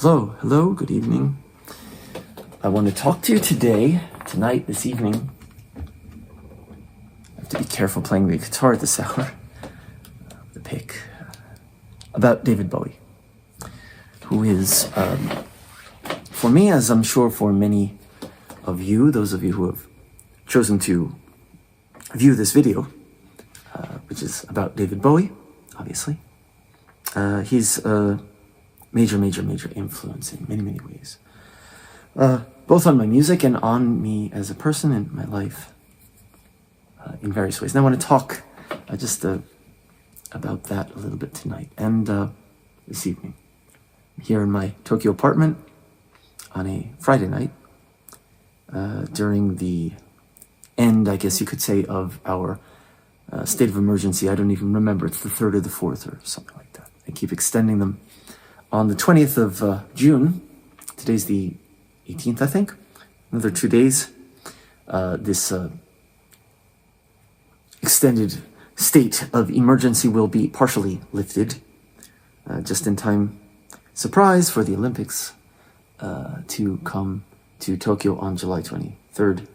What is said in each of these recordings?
Marc Lowe. Hello, good evening. I want to talk to you tonight, this evening. I have to be careful playing the guitar at this hour. The pick. About David Bowie, who is, for me, as I'm sure for many of you, those of you who have chosen to view this video, which is about David Bowie, obviously. He's a major influence in many ways. Both on my music and on me as a person and my life in various ways. And I want to talk just about that a little bit tonight and this evening. I'm here in my Tokyo apartment on a Friday night during the end, I guess you could say, of our state of emergency. I don't even remember. It's the 3rd or the 4th or something like that. They keep extending them. On the 20th of June, today's the 18th, I think, another 2 days, this extended state of emergency will be partially lifted, just in time, surprise, for the Olympics to come to Tokyo on July 23rd,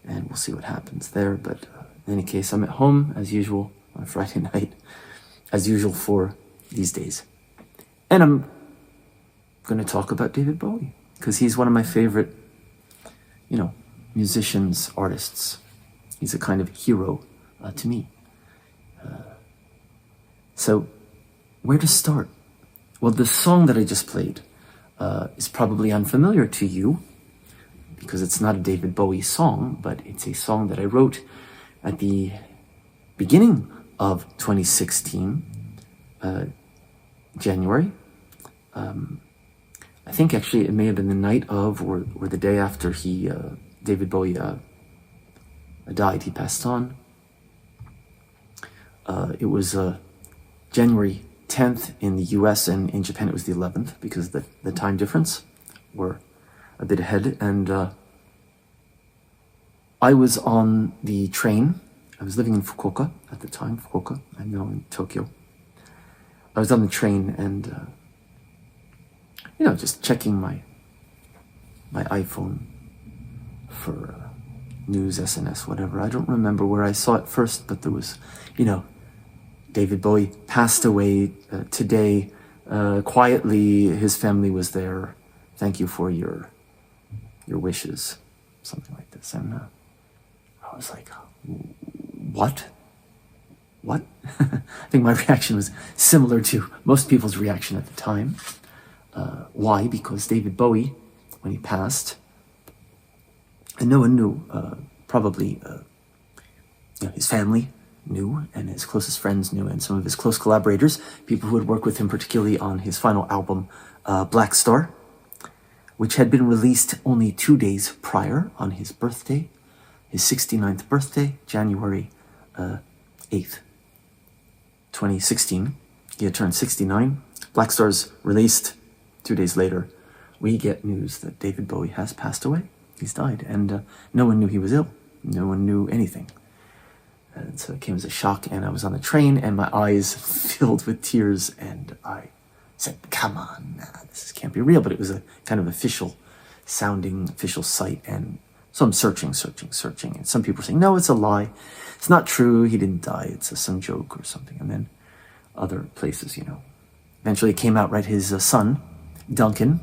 and we'll see what happens there. But in any case, I'm at home, as usual, on Friday night, as usual for these days. And I'm going to talk about David Bowie, because he's one of my favorite, musicians, artists. He's a kind of hero to me. So, where to start? Well, the song that I just played is probably unfamiliar to you, because it's not a David Bowie song, but it's a song that I wrote at the beginning of 2016, January. I think actually it may have been the night of or the day after David Bowie died. He passed on. It was January 10th in the US, and in Japan it was the 11th, because the time difference were a bit ahead. And I was on the train. I was living in Fukuoka at the time. Fukuoka, I'm now in Tokyo. I was on the train and just checking my iPhone for news, SNS, whatever. I don't remember where I saw it first, but there was, David Bowie passed away today. Quietly, his family was there. Thank you for your wishes, something like this. And I was like, what? I think my reaction was similar to most people's reaction at the time. Why? Because David Bowie, when he passed, and no one knew, probably his family knew, and his closest friends knew, and some of his close collaborators, people who had worked with him particularly on his final album, Blackstar, which had been released only 2 days prior, on his birthday, his 69th birthday, January 8th, 2016. He had turned 69. Blackstar's released 2 days later. We get news that David Bowie has passed away. He's died, and no one knew he was ill. No one knew anything. And so it came as a shock, and I was on the train, and my eyes filled with tears, and I said, come on, this can't be real. But it was a kind of official site, and so I'm searching, and some people are saying, no, it's a lie. It's not true, he didn't die, it's some joke or something. And then other places, Eventually it came out, right, his son, Duncan,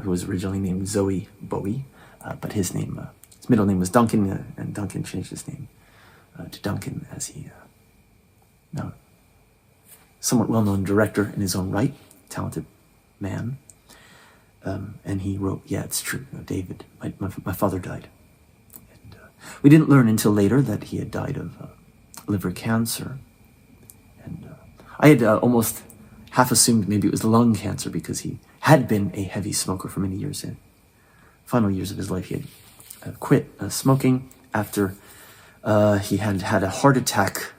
who was originally named Zoe Bowie, but his middle name was Duncan, and Duncan changed his name to Duncan, as he, now, somewhat well-known director in his own right, talented man, and he wrote, yeah, it's true, David, my father died. And we didn't learn until later that he had died of liver cancer, and I had almost half assumed maybe it was lung cancer, because he had been a heavy smoker for many years. In final years of his life, he had quit smoking after he had had a heart attack.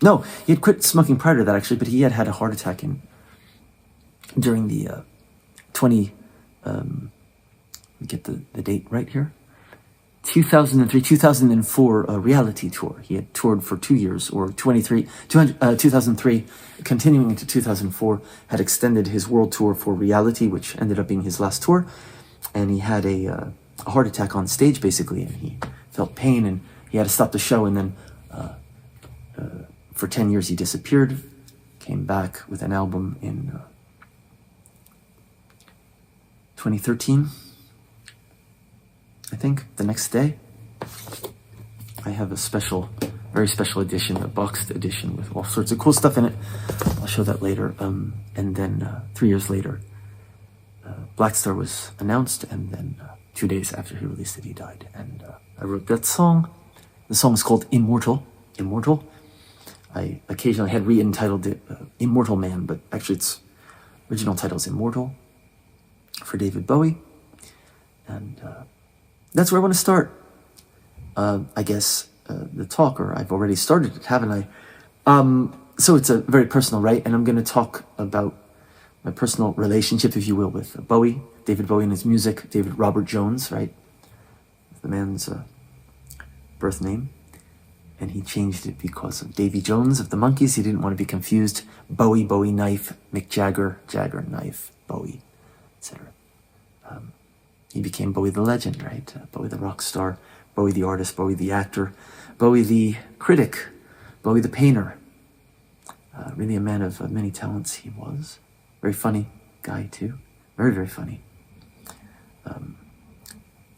No, he had quit smoking prior to that, actually, but he had had a heart attack during the 20, let me get the date right here, 2003, 2004 reality tour. He had toured for 2 years, or 2003, continuing into 2004, had extended his world tour for reality, which ended up being his last tour. And he had a heart attack on stage, basically, and he felt pain, and he had to stop the show, and then for 10 years he disappeared, came back with an album in 2013, I think, the next day. I have a special, very special edition, a boxed edition with all sorts of cool stuff in it. I'll show that later. And then 3 years later, Blackstar was announced, and then 2 days after he released it, he died. And I wrote that song. The song is called Immortal. Immortal. I occasionally had re-entitled it Immortal Man, but actually its original title is Immortal, for David Bowie. And that's where I want to start. I guess the talk, or I've already started it, haven't I? So it's a very personal, right? And I'm going to talk about my personal relationship, if you will, with Bowie, David Bowie and his music, David Robert Jones, right? The man's birth name. And he changed it because of Davy Jones of the Monkees. He didn't want to be confused. Bowie, Bowie knife, Mick Jagger, Jagger knife, Bowie, etc. He became Bowie the legend, right? Bowie the rock star, Bowie the artist, Bowie the actor, Bowie the critic, Bowie the painter. Really a man of many talents he was. Very funny guy too. Very, very funny. Kind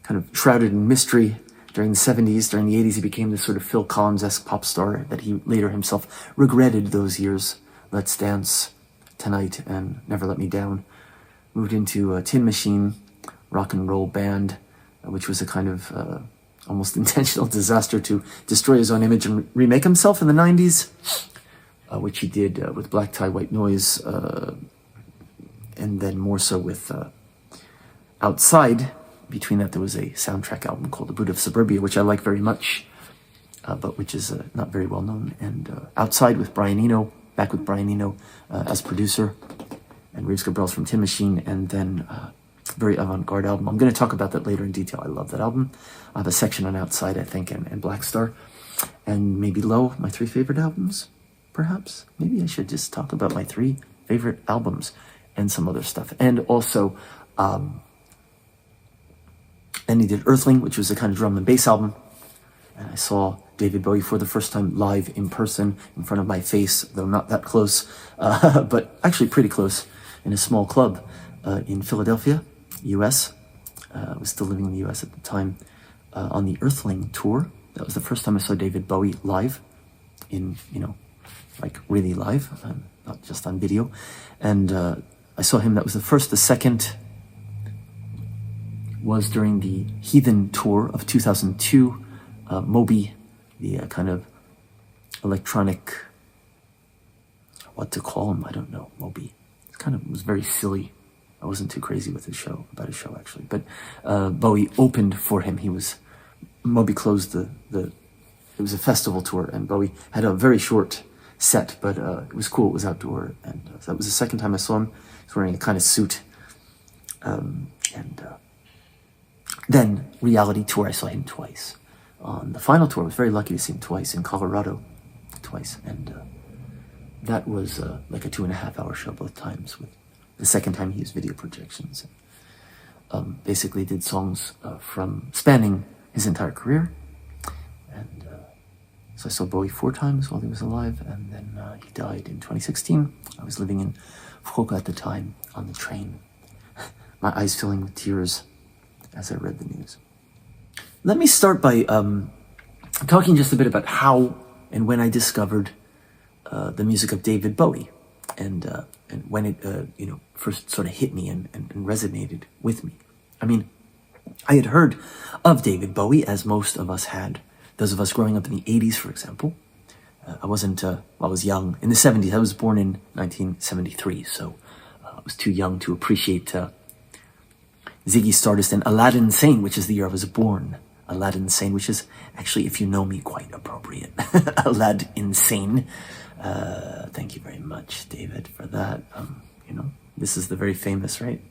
of shrouded in mystery. During the 70s, during the 80s, he became this sort of Phil Collins-esque pop star that he later himself regretted those years. Let's Dance, Tonight, and Never Let Me Down. Moved into a Tin Machine rock and roll band, which was a kind of almost intentional disaster to destroy his own image and remake himself in the 90s, which he did with Black Tie, White Noise, and then more so with Outside. Between that, there was a soundtrack album called The Boot of Suburbia, which I like very much, but which is not very well known. And Outside with Brian Eno, back with Brian Eno as producer, and Reeves Gabrels from Tin Machine, and then very avant-garde album. I'm going to talk about that later in detail. I love that album. I have a section on Outside, I think, and Blackstar, and maybe Lowe, my 3 favorite albums, perhaps. Maybe I should just talk about my 3 favorite albums and some other stuff. And also, then he did Earthling, which was a kind of drum and bass album. And I saw David Bowie for the first time live in person, in front of my face, though not that close, but actually pretty close, in a small club in Philadelphia, US. I was still living in the US at the time, on the Earthling tour. That was the first time I saw David Bowie live, in, like really live, not just on video. And I saw him, that was the first. The second was during the Heathen tour of 2002, Moby, the kind of electronic, what to call him, I don't know, Moby. It kind of was very silly. I wasn't too crazy with his show, about his show actually, but Bowie opened for him. Moby closed it was a festival tour, and Bowie had a very short set, but it was cool, it was outdoor, and that was the second time I saw him. He was wearing a kind of suit, then reality tour, I saw him twice. On the final tour, I was very lucky to see him twice, in Colorado, twice. And that was like a 2.5-hour show both times. With the second time he used video projections. Basically did songs from spanning his entire career. And so I saw Bowie 4 times while he was alive, and then he died in 2016. I was living in Fukuoka at the time, on the train. My eyes filling with tears as I read the news. Let me start by talking just a bit about how and when I discovered the music of David Bowie, and when it first sort of hit me and resonated with me. I mean, I had heard of David Bowie, as most of us had. Those of us growing up in the 80s, for example. I was young. In the 70s, I was born in 1973, so I was too young to appreciate Ziggy Stardust and Aladdin Sane, which is the year I was born. Aladdin Sane, which is actually, if you know me, quite appropriate. Aladdin Sane. Thank you very much, David, for that. This is the very famous, right?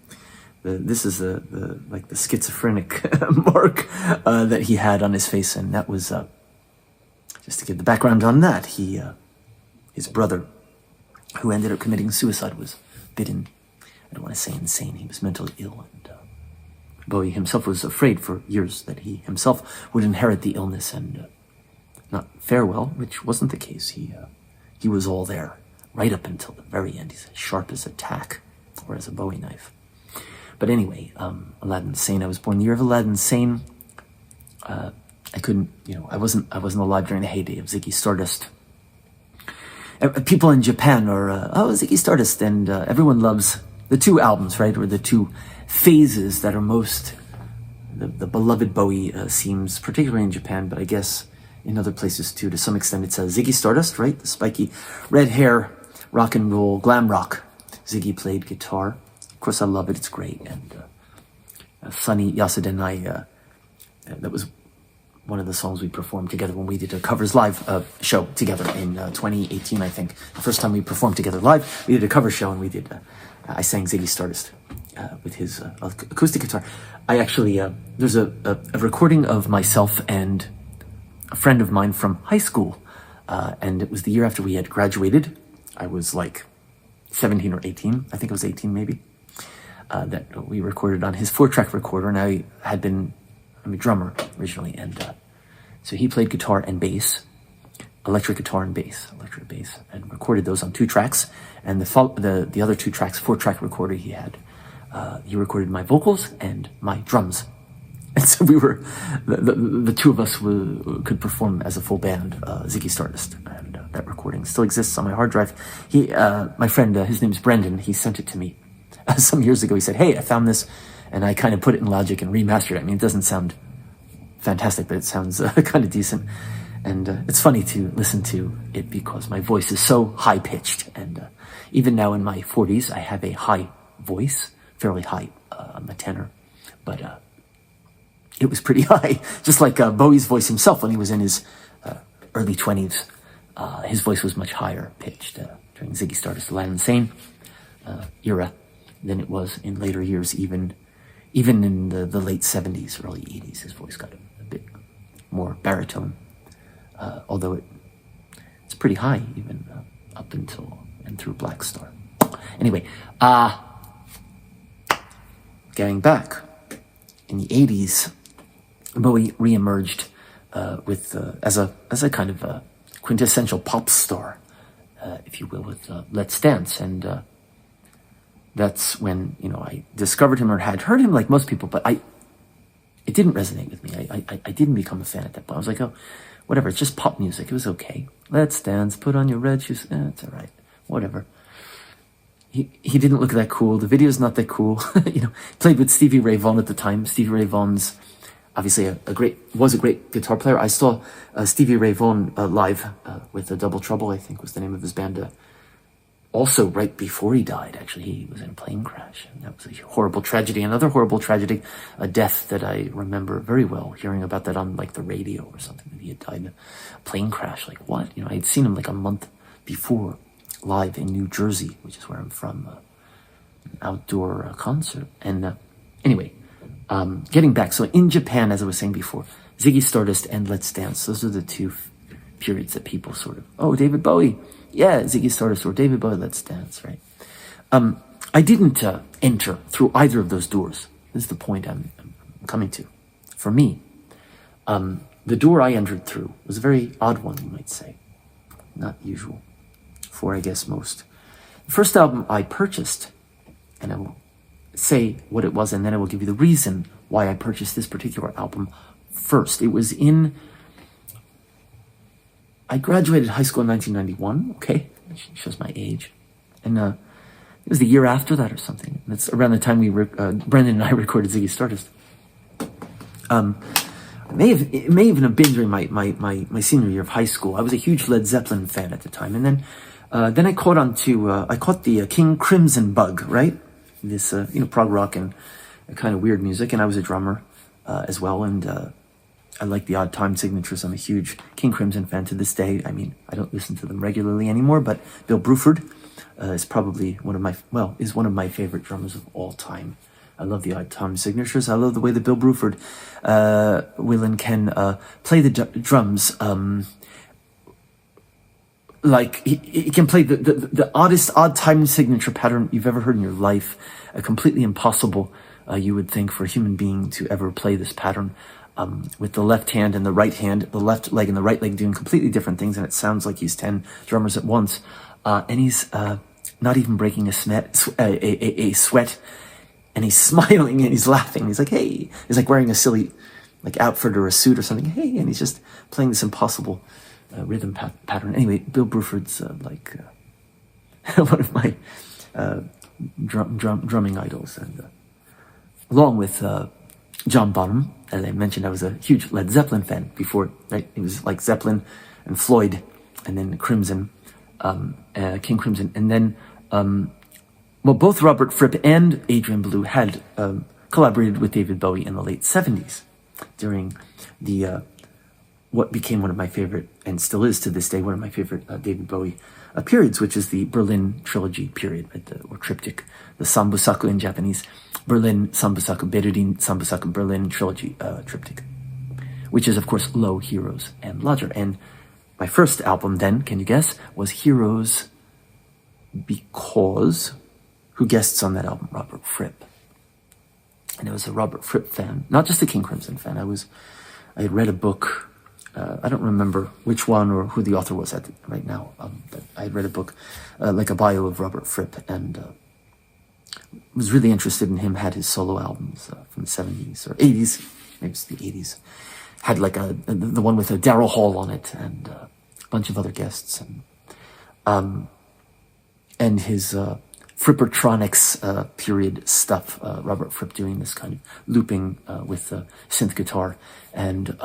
this is like the schizophrenic mark that he had on his face, and that was just to give the background on that. His brother, who ended up committing suicide, was bitten. I don't want to say insane. He was mentally ill, and Bowie himself was afraid for years that he himself would inherit the illness and not fare well, which wasn't the case. He was all there right up until the very end. He's as sharp as a tack, or as a Bowie knife. But anyway, Aladdin Sane. I was born the year of Aladdin Sane. I couldn't, I wasn't alive during the heyday of Ziggy Stardust. People in Japan are, Ziggy Stardust, and everyone loves the two albums, right, or the two phases that are most the beloved Bowie seems, particularly in Japan, but I guess in other places too, to some extent. It's Ziggy Stardust, right, the spiky red hair, rock and roll, glam rock. Ziggy played guitar. Of course, I love it. It's great. And Sonny Yasuda and I, that was one of the songs we performed together when we did a covers live show together in 2018, I think. The first time we performed together live, we did a cover show, and we did, I sang Ziggy Stardust with his acoustic guitar. I actually, there's a recording of myself and a friend of mine from high school, and it was the year after we had graduated. I was like 17 or 18, I think it was 18 maybe, that we recorded on his 4-track recorder, and I'm a drummer originally, and so he played guitar and bass, electric guitar and bass, electric bass, and recorded those on 2 tracks, and the other 2 tracks, 4-track recorder he had, he recorded my vocals and my drums. And so we were, the two of us could perform as a full band, Ziggy Stardust, and that recording still exists on my hard drive. My friend, his name's Brendan, he sent it to me some years ago. He said, hey, I found this, and I kind of put it in Logic and remastered it. I mean, it doesn't sound fantastic, but it sounds kind of decent. And it's funny to listen to it because my voice is so high-pitched. And even now in my 40s, I have a high voice, fairly high. I'm a tenor. But it was pretty high, just like Bowie's voice himself when he was in his early 20s. His voice was much higher pitched during Ziggy Stardust, Aladdin Sane era than it was in later years. Even in the late 70s, early 80s, his voice got a bit more baritone. Although it's pretty high even up until and through Blackstar. Anyway, getting back, in the 80s, Bowie reemerged with as a kind of a quintessential pop star, if you will, with Let's Dance, and that's when I discovered him, or had heard him like most people, but it didn't resonate with me. I didn't become a fan at that point. I was like, oh, whatever, it's just pop music. It was okay. Let's Dance, put on your red shoes. It's all right, whatever. He didn't look that cool. The video's not that cool. Played with Stevie Ray Vaughan at the time. Stevie Ray Vaughan's obviously was a great guitar player. I saw Stevie Ray Vaughan live with Double Trouble, I think was the name of his band. Also right before he died, actually, he was in a plane crash. And that was a horrible tragedy. Another horrible tragedy, a death that I remember very well, hearing about that on like the radio or something, that he had died in a plane crash. Like what? I had seen him like a month before live in New Jersey, which is where I'm from, an outdoor concert. And anyway, getting back, so in Japan, as I was saying before, Ziggy Stardust and Let's Dance, those are the two periods that people sort of, oh, David Bowie, yeah, Ziggy Stardust, or David Bowie, Let's Dance, right? I didn't enter through either of those doors. This is the point I'm coming to. For me, the door I entered through was a very odd one, you might say. Not usual for, I guess, most. The first album I purchased, and I will say what it was, and then I will give you the reason why I purchased this particular album first. It was I graduated high school in 1991, okay? Which shows my age. And it was the year after that or something. That's around the time Brendan and I recorded Ziggy Stardust. It may even have been during my senior year of high school. I was a huge Led Zeppelin fan at the time. And then I caught the King Crimson bug, right? This, prog rock and kind of weird music. And I was a drummer as well. And I like the Odd Time Signatures. I'm a huge King Crimson fan to this day. I mean, I don't listen to them regularly anymore, but Bill Bruford is probably one of my favorite drummers of all time. I love the odd time signatures. I love the way that Bill Bruford, Willen can play the drums. Like he can play the oddest odd time signature pattern you've ever heard in your life. Completely impossible, you would think, for a human being to ever play this pattern. With the left hand and the right hand, the left leg and the right leg doing completely different things, and it sounds like he's 10 drummers at once. And he's not even breaking a sweat, and he's smiling and he's laughing. He's like, hey, he's like wearing a silly like outfit or a suit or something. Hey, and he's just playing this impossible rhythm pattern. Anyway, Bill Bruford's one of my drumming idols, and along with John Bonham. As I mentioned, I was a huge Led Zeppelin fan before, right? It was like Zeppelin and Floyd, and then Crimson, King Crimson. And then, well, both Robert Fripp and Adrian Belew had collaborated with David Bowie in the late 70s during the, what became one of my favorite, and still is to this day, one of my favorite David Bowie periods, which is the Berlin trilogy period, right? Or triptych, the Sambusaku in Japanese, Berlin, Sambusaku, Berlin, Sambusaku, Berlin trilogy triptych, which is, of course, Lowe, Heroes, and Lodger. And my first album then, can you guess, was Heroes, because who guests on that album? Robert Fripp. And I was a Robert Fripp fan, not just a King Crimson fan. I had read a book, I don't remember which one or who the author was right now, but I had read a book, like a bio of Robert Fripp, and was really interested in him, had his solo albums from the 70s or 80s, maybe it's the 80s, had like the one with Daryl Hall on it, and a bunch of other guests, and his Frippertronics period stuff, Robert Fripp doing this kind of looping with synth guitar and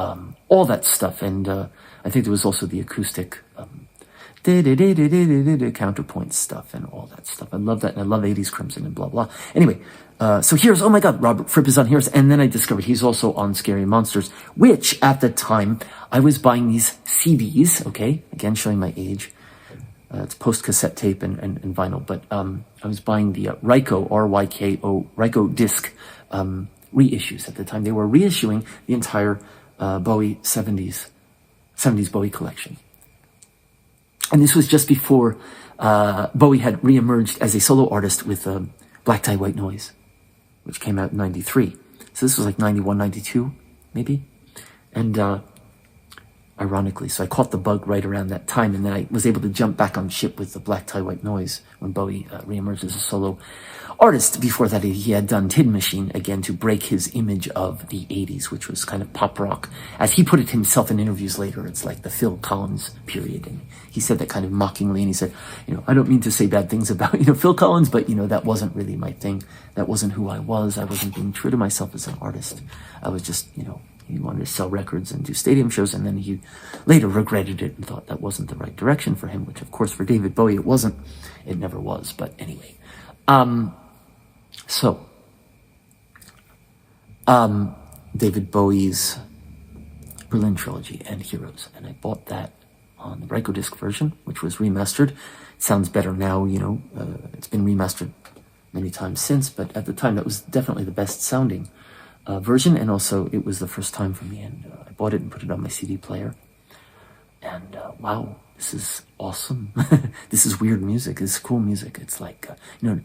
all that stuff. And I think there was also the acoustic counterpoint stuff and all that stuff. I love that, and I love 80s Crimson and blah, blah. Anyway, so here's, oh my God, Robert Fripp is on Heroes. And then I discovered he's also on Scary Monsters, which at the time I was buying these CDs, okay, again, showing my age. It's post-cassette tape and vinyl, but I was buying the Ryko, R-Y-K-O, Ryko disc reissues at the time. They were reissuing the entire Bowie 70s Bowie collection. And this was just before Bowie had reemerged as a solo artist with Black Tie, White Noise, which came out in 93. So this was like 91, 92, maybe. And ironically, so I caught the bug right around that time, and then I was able to jump back on ship with the Black Tie, White Noise when Bowie reemerged as a solo artist. Before that, he had done Tin Machine, again, to break his image of the 80s, which was kind of pop rock. As he put it himself in interviews later, it's like the Phil Collins period, and he said that kind of mockingly, and he said, I don't mean to say bad things about, Phil Collins, but, that wasn't really my thing. That wasn't who I was. I wasn't being true to myself as an artist. I was just, he wanted to sell records and do stadium shows, and then he later regretted it and thought that wasn't the right direction for him, which, of course, for David Bowie, it wasn't. It never was. But anyway. David Bowie's Berlin Trilogy and Heroes. And I bought that on the Ryko disc version, which was remastered. It sounds better now, it's been remastered many times since, but at the time, that was definitely the best sounding version, and also it was the first time for me, and I bought it and put it on my CD player, and wow, this is awesome. This is weird music. This is cool music. It's like it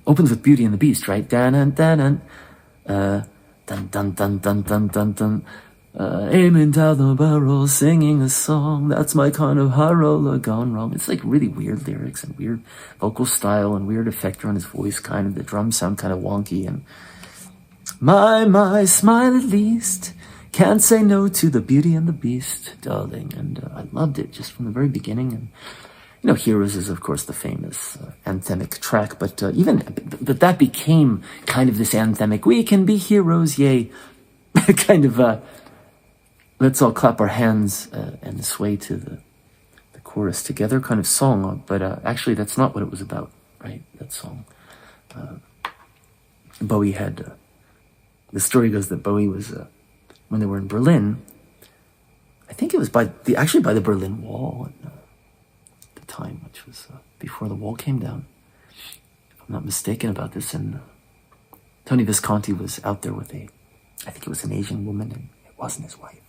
opens with Beauty and the Beast, right? Dun dun dun dun dun dun dun dun dun dun dun. Aiming down the barrel, singing a song. That's my kind of high roller gone wrong. It's like really weird lyrics and weird vocal style and weird effect on his voice. Kind of the drums sound kind of wonky, and my smile at least. Can't say no to the Beauty and the Beast, darling. And I loved it just from the very beginning. And Heroes is of course the famous anthemic track, but that became kind of this anthemic. We can be heroes, yay! kind of. Let's all clap our hands and sway to the chorus together kind of song. But actually, that's not what it was about, right? That song. Bowie had... the story goes that Bowie was, when they were in Berlin, I think it was by the Berlin Wall at the time, which was before the wall came down, if I'm not mistaken about this, and Tony Visconti was out there with I think it was an Asian woman, and it wasn't his wife.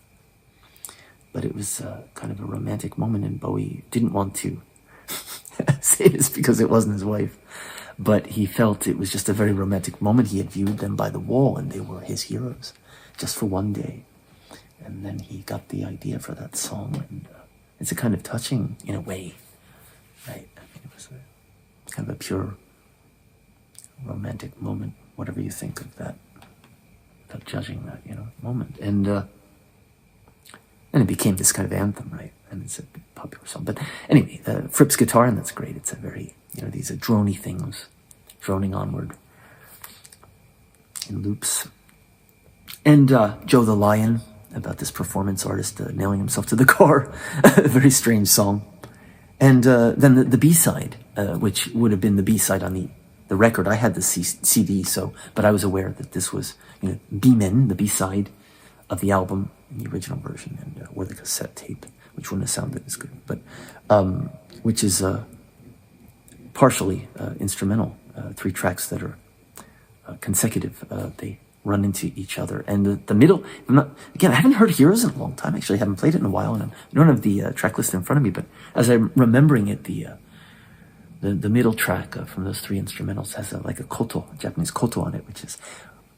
But it was kind of a romantic moment, and Bowie didn't want to say this because it wasn't his wife, but he felt it was just a very romantic moment. He had viewed them by the wall, and they were his heroes, just for one day. And then he got the idea for that song, and it's a kind of touching, in a way, right? I mean, it was kind of a pure romantic moment, whatever you think of that, without judging that, moment. And it became this kind of anthem, right? And it's a popular song. But anyway, Fripp's guitar, and that's great. It's a very, these are drony things, droning onward in loops. And Joe the Lion, about this performance artist nailing himself to the car. A very strange song. And then the B-side, which would have been the B-side on the record. I had the CD, but I was aware that this was, B-Men, the B-side of the album, in the original version, and or the cassette tape, which wouldn't have sounded as good, but which is partially instrumental. 3 tracks that are consecutive. They run into each other, and the middle. I haven't heard Heroes in a long time. Actually, I haven't played it in a while, and I don't have the track list in front of me. But as I'm remembering it, the middle track from those 3 instrumentals has like a koto, a Japanese koto on it, which is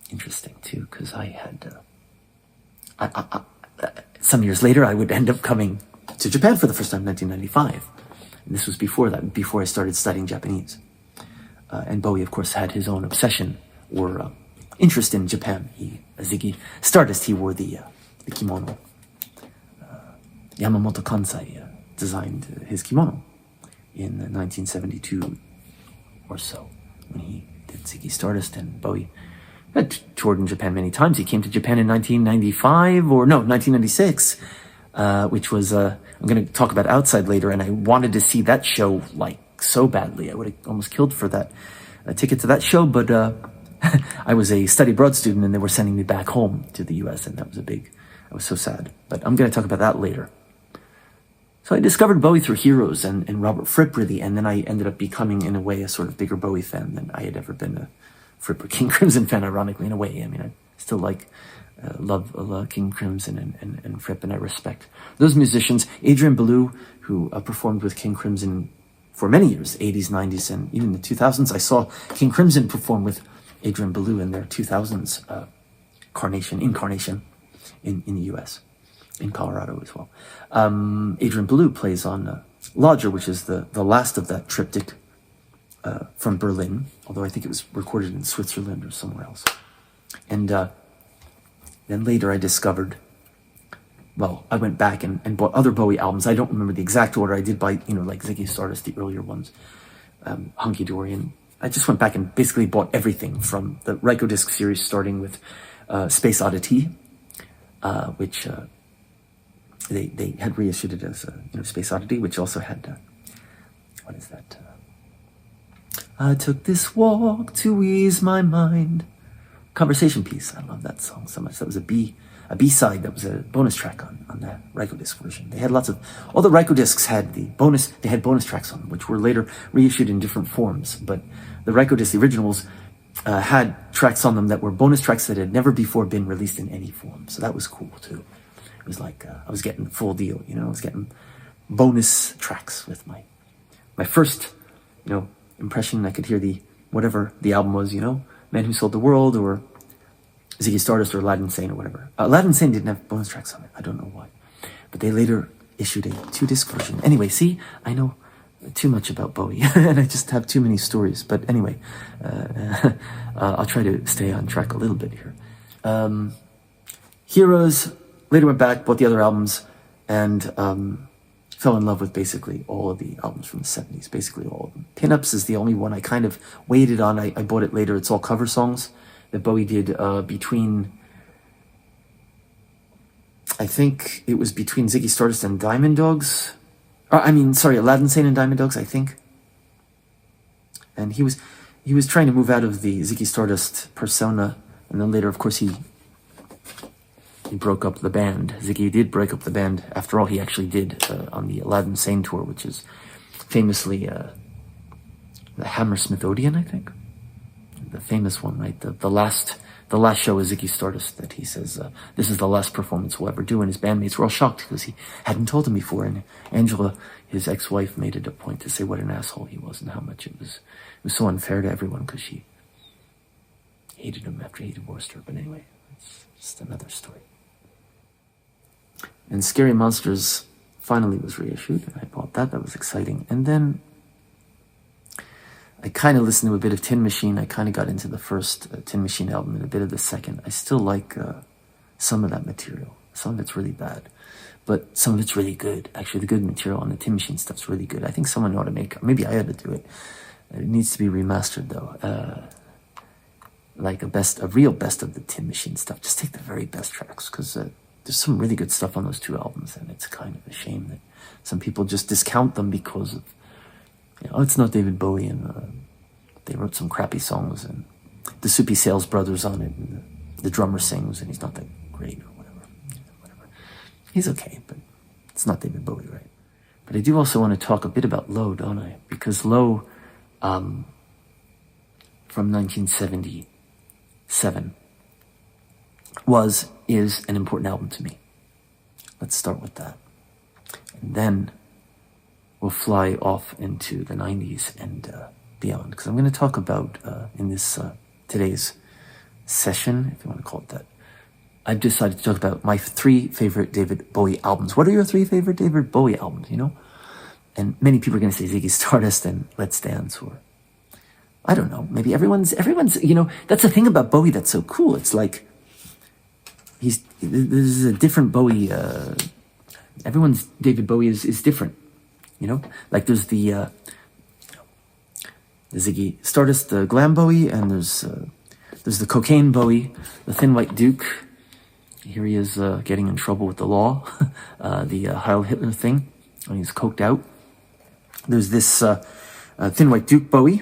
interesting too, because I had. Some years later, I would end up coming to Japan for the first time in 1995. And this was before that, before I started studying Japanese. And Bowie, of course, had his own obsession or interest in Japan. As Ziggy Stardust, he wore the kimono. Yamamoto Kansai designed his kimono in 1972 or so, when he did Ziggy Stardust. And Bowie had toured in Japan many times. He came to Japan in 1996, which was, I'm going to talk about Outside later, and I wanted to see that show like so badly. I would have almost killed for that ticket to that show, but I was a study abroad student, and they were sending me back home to the US, and that was I was so sad. But I'm going to talk about that later. So I discovered Bowie through Heroes and Robert Fripp, really, and then I ended up becoming, in a way, a sort of bigger Bowie fan than I had ever been a Fripp or King Crimson fan, ironically, in a way. I mean, I still love King Crimson and Fripp, and I respect those musicians. Adrian Belew, who performed with King Crimson for many years, 80s, 90s, and even the 2000s. I saw King Crimson perform with Adrian Belew in their 2000s incarnation in the US, in Colorado as well. Adrian Belew plays on Lodger, which is the last of that triptych from Berlin, although I think it was recorded in Switzerland or somewhere else. And then later I discovered, I went back and bought other Bowie albums. I don't remember the exact order. I did buy, like Ziggy Stardust, the earlier ones, Hunky Dory, and I just went back and basically bought everything from the Rykodisc series, starting with Space Oddity, which they had reissued it as Space Oddity, which also had what is that? I took this walk to ease my mind. Conversation piece. I love that song so much. That was a B-side. That was a bonus track on that Rykodisc version. They had all the Rykodiscs had they had bonus tracks on them, which were later reissued in different forms. But the Rykodisc, the originals, had tracks on them that were bonus tracks that had never before been released in any form. So that was cool too. It was like, I was getting the full deal, I was getting bonus tracks with my first, impression. I could hear whatever the album was, Man Who Sold the World, or Ziggy Stardust, or Aladdin Sane, or whatever. Aladdin Sane didn't have bonus tracks on it. I don't know why. But they later issued a 2-disc version. Anyway, see, I know too much about Bowie, and I just have too many stories. But anyway, I'll try to stay on track a little bit here. Heroes, later went back, bought the other albums, and fell in love with basically all of the albums from the 70s, basically all of them. Pinups is the only one I kind of waited on. I bought it later. It's all cover songs that Bowie did between, I think it was between Ziggy Stardust and Diamond Dogs. Aladdin Sane and Diamond Dogs, I think. And he was trying to move out of the Ziggy Stardust persona, and then later, of course, he broke up the band. Ziggy did break up the band. After all, he actually did on the Aladdin Sane tour, which is famously the Hammersmith Odeon, I think, the famous one, right? The last show is Ziggy Stardust, that he says this is the last performance we'll ever do, and his bandmates were all shocked because he hadn't told them before. And Angela, his ex-wife, made it a point to say what an asshole he was and how much it was so unfair to everyone because she hated him after he divorced her. But anyway, it's just another story. And Scary Monsters finally was reissued, and I bought that. That was exciting. And then I kind of listened to a bit of Tin Machine. I kind of got into the first Tin Machine album and a bit of the second. I still like some of that material. Some of it's really bad, but some of it's really good. Actually, the good material on the Tin Machine stuff's really good. I think someone ought to make, maybe I ought to do it. It needs to be remastered though. Like a real best of the Tin Machine stuff. Just take the very best tracks, because there's some really good stuff on those two albums, and it's kind of a shame that some people just discount them because of, it's not David Bowie, and they wrote some crappy songs, and the Soupy Sales Brothers on it, and the drummer sings, and he's not that great, or whatever. He's okay, but it's not David Bowie, right? But I do also want to talk a bit about Lowe, don't I? Because Lowe, from 1977, is an important album to me. Let's start with that. And then we'll fly off into the 90s and beyond. Because I'm going to talk about, in this today's session, if you want to call it that, I've decided to talk about my 3 favorite David Bowie albums. What are your 3 favorite David Bowie albums, And many people are going to say Ziggy Stardust and Let's Dance, or I don't know, maybe everyone's, that's the thing about Bowie that's so cool. It's like, this is a different Bowie, everyone's David Bowie is different, Like there's the Ziggy Stardust, the glam Bowie, and there's the cocaine Bowie, the Thin White Duke. Here he is getting in trouble with the law, the Heil Hitler thing, when he's coked out. There's this Thin White Duke Bowie.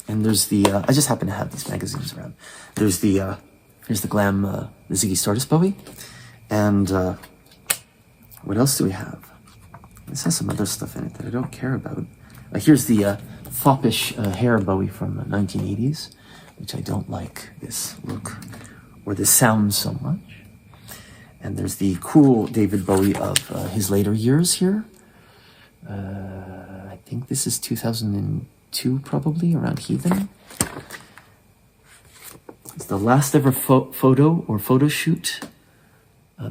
And there's the, I just happen to have these magazines around. There's the, here's the glam, the Ziggy Stardust Bowie. And what else do we have? This has some other stuff in it that I don't care about. Here's the foppish hair Bowie from the 1980s, which I don't like this look or this sound so much. And there's the cool David Bowie of his later years here. I think this is 2002, probably, around Heathen. It's the last ever photo shoot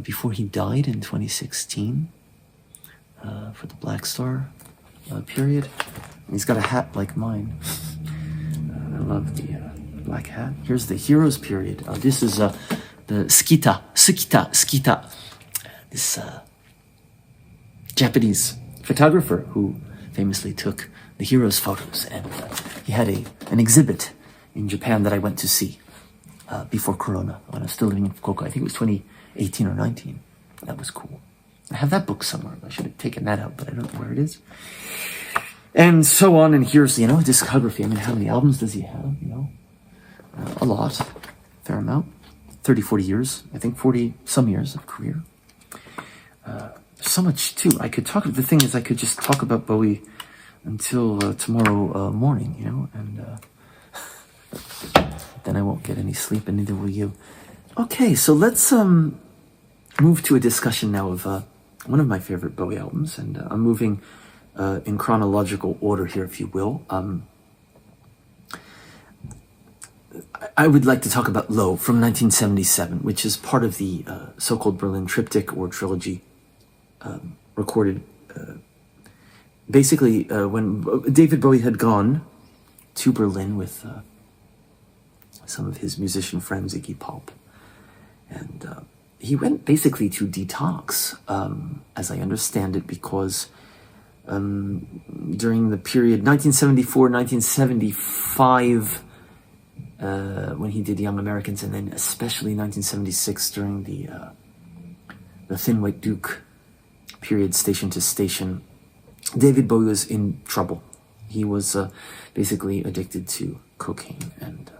before he died in 2016 for the Blackstar period. And he's got a hat like mine. I love the black hat. Here's the Heroes period. This is the Skita. This Japanese photographer who famously took the Heroes photos, and he had an exhibit in Japan that I went to see before Corona, when I was still living in Fukuoka. I think it was 2018 or 19. That was cool. I have that book somewhere. I should have taken that out, but I don't know where it is. And so on, and here's, discography. I mean, how many albums does he have, a lot, fair amount. 30, 40 years, I think 40 some years of career. So much, too. I could talk, the thing is, I could just talk about Bowie until tomorrow morning, and then I won't get any sleep, and neither will you. Okay, so let's move to a discussion now of one of my favorite Bowie albums, and I'm moving in chronological order here, if you will. I would like to talk about Lowe from 1977, which is part of the so-called Berlin Triptych or trilogy, recorded basically when David Bowie had gone to Berlin with some of his musician friends, Iggy Pop, and he went basically to detox, as I understand it, because during the period 1974, 1975, when he did Young Americans, and then especially 1976 during the Thin White Duke period, Station to Station, David Bowie was in trouble. He was basically addicted to cocaine, and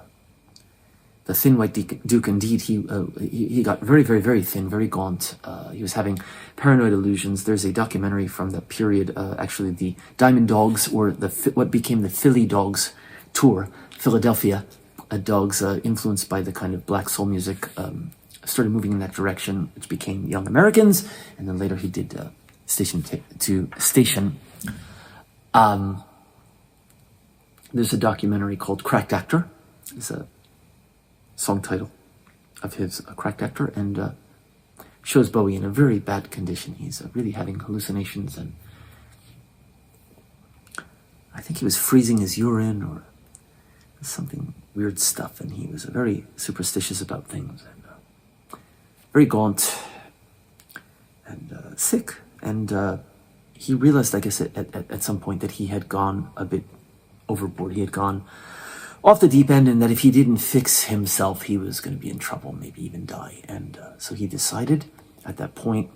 the Thin White Duke, indeed, he got very, very, very thin, very gaunt. He was having paranoid illusions. There's a documentary from the period, actually the Diamond Dogs, or what became the Philly Dogs tour, Philadelphia Dogs, influenced by the kind of black soul music, started moving in that direction, which became Young Americans, and then later he did Station to Station. There's a documentary called Cracked Actor. It's a song title of his, Cracked Actor, and shows Bowie in a very bad condition. He's really having hallucinations, and I think he was freezing his urine or something weird stuff, and he was very superstitious about things, and very gaunt and sick. And he realized, I guess, at some point that he had gone a bit overboard. He had gone off the deep end, and that if he didn't fix himself, he was going to be in trouble, maybe even die. And so he decided at that point,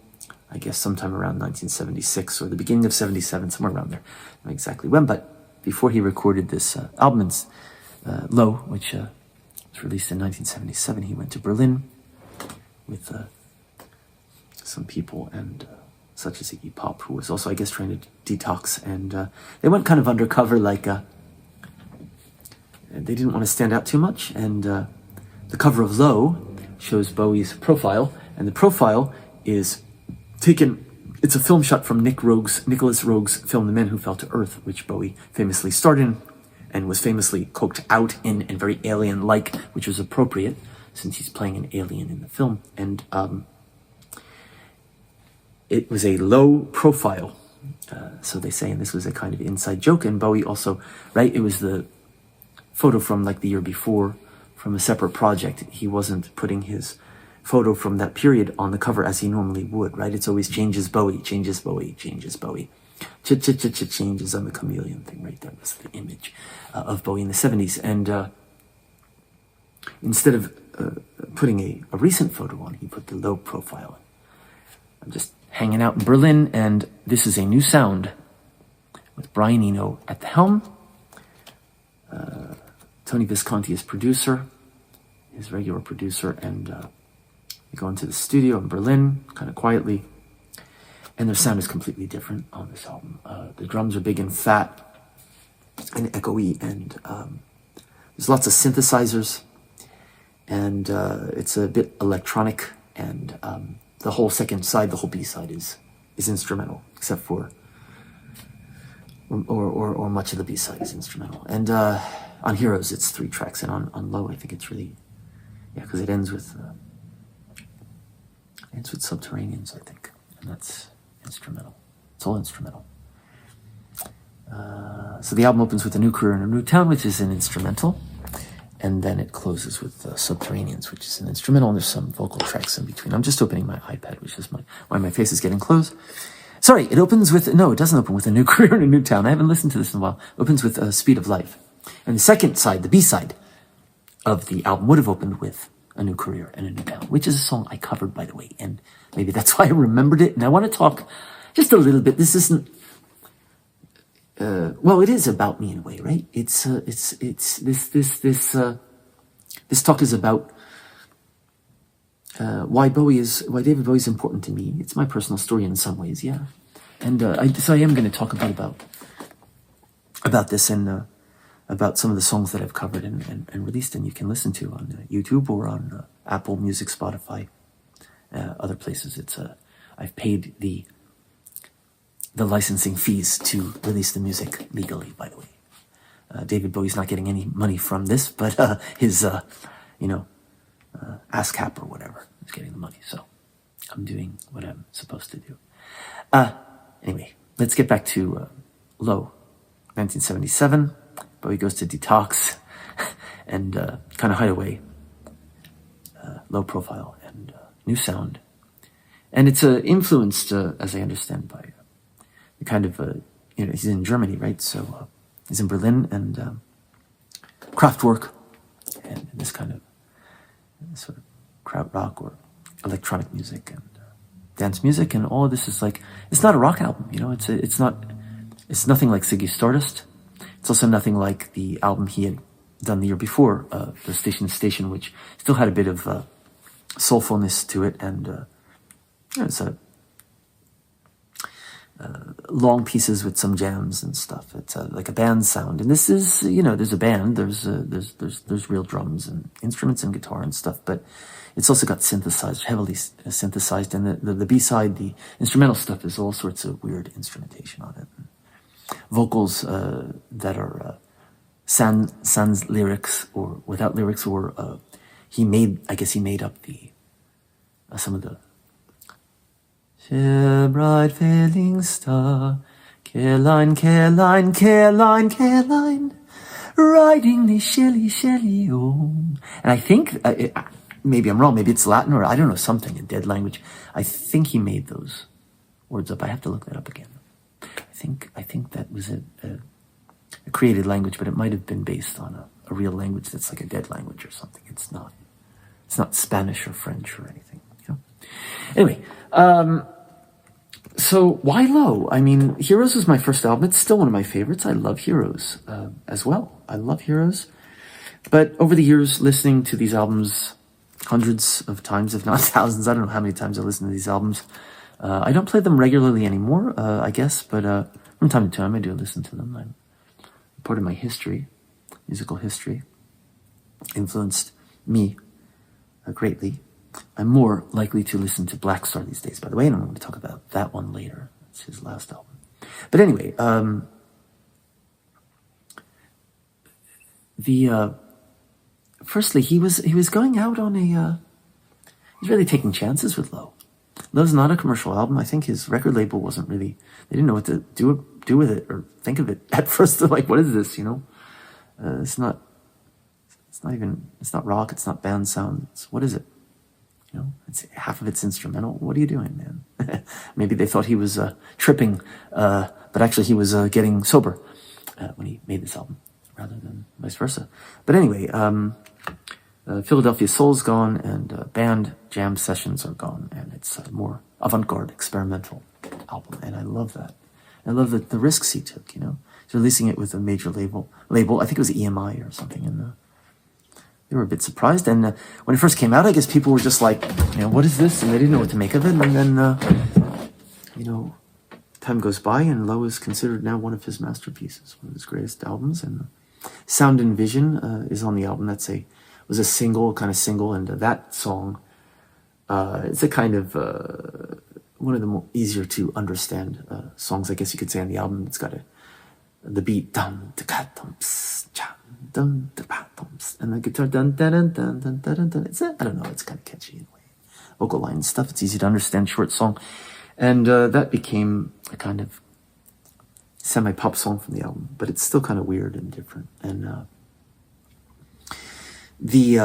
I guess sometime around 1976 or the beginning of 77, somewhere around there, I don't know exactly when, but before he recorded this album, Low, which was released in 1977, he went to Berlin with some people, and such as Iggy Pop, who was also, I guess, trying to detox, and they went kind of undercover, like they didn't want to stand out too much, and the cover of Low shows Bowie's profile, and the profile is taken, it's a film shot from Nicholas Roeg's film The Men Who Fell to Earth, which Bowie famously starred in, and was famously coked out in, and very alien-like, which was appropriate, since he's playing an alien in the film. And it was a low profile, so they say, and this was a kind of inside joke. And Bowie also, right, it was the photo from like the year before, from a separate project. He wasn't putting his photo from that period on the cover as he normally would, right? It's always changes Bowie, changes Bowie, changes Bowie. Changes on the chameleon thing, right? That was the image of Bowie in the 70s. And instead of putting a recent photo on, he put the low profile. I'm just hanging out in Berlin, and this is a new sound with Brian Eno at the helm. Tony Visconti is producer, his regular producer, and we go into the studio in Berlin, kind of quietly, and their sound is completely different on this album. The drums are big and fat and echoey, and there's lots of synthesizers, and it's a bit electronic, and the whole second side, the whole B-side is instrumental, except for, or much of the B-side is instrumental. And on Heroes, it's 3 tracks, and on Low, I think it's really, yeah, because it ends with Subterraneans, I think, and that's instrumental. It's all instrumental. So the album opens with A New Career in a New Town, which is an instrumental, and then it closes with Subterraneans, which is an instrumental, and there's some vocal tracks in between. I'm just opening my iPad, which is why my face is getting closed. Sorry, it opens with, no, it doesn't open with A New Career in a New Town. I haven't listened to this in a while. It opens with Speed of Life. And the second side, the B-side of the album, would have opened with A New Career in a New Town, which is a song I covered, by the way, and maybe that's why I remembered it. And I want to talk just a little bit. This isn't, well, it is about me in a way, right? This talk is about why David Bowie is important to me. It's my personal story in some ways, yeah. And so I am going to talk about this, and about some of the songs that I've covered and released, and you can listen to on YouTube or on Apple Music, Spotify, other places. It's I've paid the licensing fees to release the music legally, by the way. David Bowie's not getting any money from this, but his ASCAP or whatever is getting the money. So I'm doing what I'm supposed to do. Anyway, let's get back to Low, 1977. Bowie goes to detox and kind of hide away. Low profile and new sound. And it's influenced, as I understand, by the kind of, he's in Germany, right? So he's in Berlin, and Kraftwerk and this kind of sort of krautrock or electronic music and dance music, and all of this is like, it's not a rock album, it's nothing like Ziggy Stardust. It's also nothing like the album he had done the year before, the Station to Station, which still had a bit of soulfulness to it, and it's a long pieces with some jams and stuff. It's like a band sound, and this is, there's a band, there's real drums and instruments and guitar and stuff, but it's also got synthesized, heavily synthesized, and the B-side, the instrumental stuff, is all sorts of weird instrumentation on it. Vocals that are sans lyrics or without lyrics, or he made up the some of the bright failing star, Caroline, Caroline, Caroline, Caroline, riding the Shelley home. And I think, maybe I'm wrong, maybe it's Latin, or I don't know, something, a dead language. I think he made those words up. I have to look that up again. I think that was a created language, but it might have been based on a real language that's like a dead language or something. It's not Spanish or French or anything. Anyway, so why Lowe? I mean, Heroes was my first album. It's still one of my favorites. I love Heroes as well. I love Heroes. But over the years, listening to these albums hundreds of times, if not thousands, I don't know how many times I listened to these albums. I don't play them regularly anymore, I guess, but from time to time I do listen to them. I'm part of my history, musical history, influenced me greatly. I'm more likely to listen to Blackstar these days, by the way, and I'm going to talk about that one later. It's his last album. But anyway, firstly, he was going out on he's really taking chances with Lowe. Love's not a commercial album. I think his record label wasn't really, they didn't know what to do with it or think of it at first. They're like, what is this, It's not rock, it's not band sound. What is it? It's half of it's instrumental. What are you doing, man? Maybe they thought he was tripping, but actually he was getting sober when he made this album, rather than vice versa. But anyway, Philadelphia Soul's gone, and band jam sessions are gone, and it's a more avant-garde, experimental album, and I love that. I love the risks he took, He's releasing it with a major label. I think it was EMI or something, and they were a bit surprised. And when it first came out, I guess people were just like, what is this? And they didn't know what to make of it. And then, time goes by, and Lowe is considered now one of his masterpieces, one of his greatest albums. And Sound and Vision is on the album. Was a kind of single, and that song, it's a kind of one of the more easier to understand songs, I guess you could say, on the album. It's got the beat dum da dum dum da dum, and the guitar dun dun dun dun dun dun dun. I don't know, it's kind of catchy in a way. Vocal line stuff. It's easy to understand, short song, and that became a kind of semi-pop song from the album, but it's still kind of weird and different. And the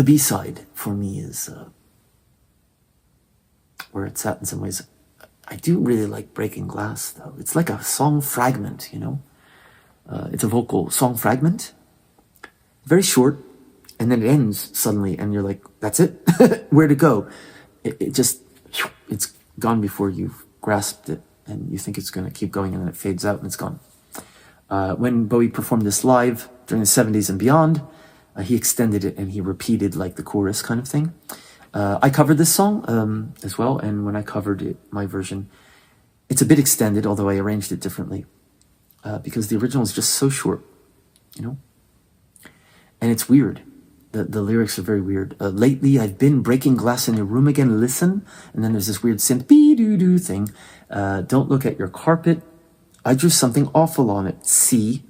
B-side for me is where it's at in some ways. I do really like Breaking Glass, though. It's like a song fragment, It's a vocal song fragment, very short, and then it ends suddenly, and you're like, that's it? Where to go? It's gone before you've grasped it, and you think it's going to keep going, and then it fades out, and it's gone. When Bowie performed this live during the 70s and beyond, he extended it, and he repeated like the chorus kind of thing. I covered this song as well, and when I covered it, my version, it's a bit extended, although I arranged it differently, because the original is just so short, and it's weird. The lyrics are very weird. Lately, I've been breaking glass in your room again, listen, and then there's this weird synth be-doo-doo thing. Don't look at your carpet. I drew something awful on it, see?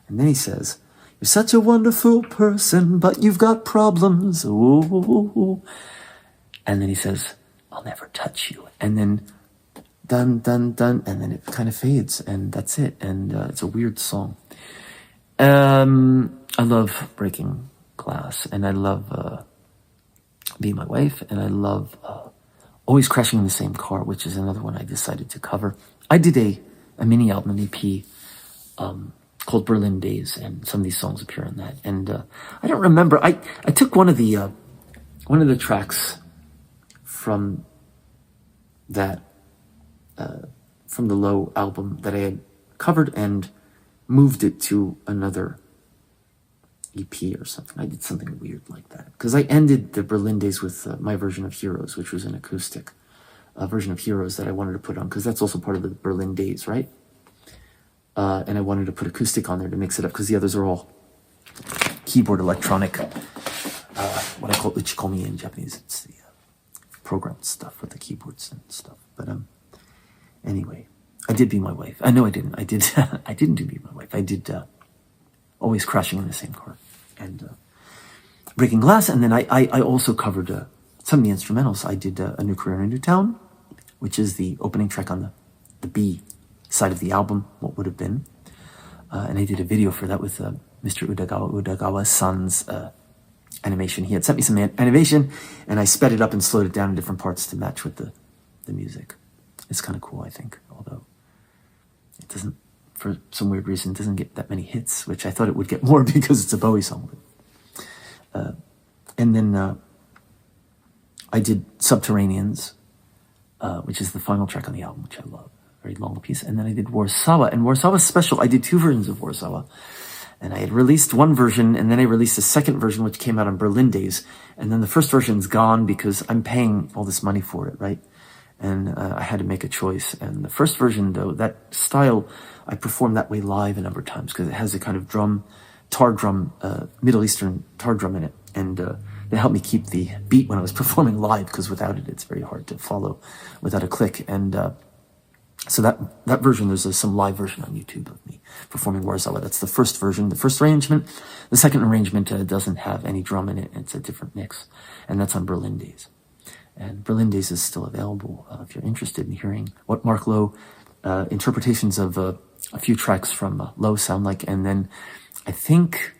And then he says, you're such a wonderful person, but you've got problems. Ooh. And then he says, I'll never touch you. And then, dun, dun, dun, and then it kind of fades, and that's it. And it's a weird song. I love Breaking Glass, and I love Be My Wife, and I love Always Crashing in the Same Car, which is another one I decided to cover. I did a mini album, an EP, called Berlin Days, and some of these songs appear on that. And I don't remember. I took one of the tracks from that from the Lowe album that I had covered and moved it to another EP or something. I did something weird like that. Because I ended the Berlin days with my version of Heroes, which was an acoustic version of Heroes that I wanted to put on, because that's also part of the Berlin days, right? And I wanted to put acoustic on there to mix it up, because the others are all keyboard electronic, what I call uchikomi in Japanese. It's the programmed stuff with the keyboards and stuff. But anyway, I did Be My Wife. No, I didn't. I didn't do Be My Wife. I did Always Crashing in the Same Car and Breaking Glass. And then I also covered some of the instrumentals. I did A New Career in a New Town, which is the opening track on the B side of the album, What Would Have Been. And I did a video for that with Mr. Udagawa's son's animation. He had sent me some animation, and I sped it up and slowed it down in different parts to match with the music. It's kind of cool, I think, although it doesn't, for some weird reason, doesn't get that many hits, which I thought it would get more because it's a Bowie song. And then I did Subterraneans, which is the final track on the album, which I love. Very long piece. And then I did Warsaw, and Warsaw's special. I did 2 versions of Warsaw, and I had released one version, and then I released a second version, which came out on Berlin days. And then the first version's gone because I'm paying all this money for it, right? And I had to make a choice. And the first version, though, that style, I performed that way live a number of times because it has a kind of tar drum, Middle Eastern tar drum in it. And it helped me keep the beat when I was performing live, because without it, it's very hard to follow without a click. And so that version, there's some live version on YouTube of me performing Warsaw. That's the first version, the first arrangement. The second arrangement doesn't have any drum in it. It's a different mix. And that's on Berlin Days. And Berlin Days is still available if you're interested in hearing what Marc Lowe interpretations of a few tracks from Lowe sound like. And then I think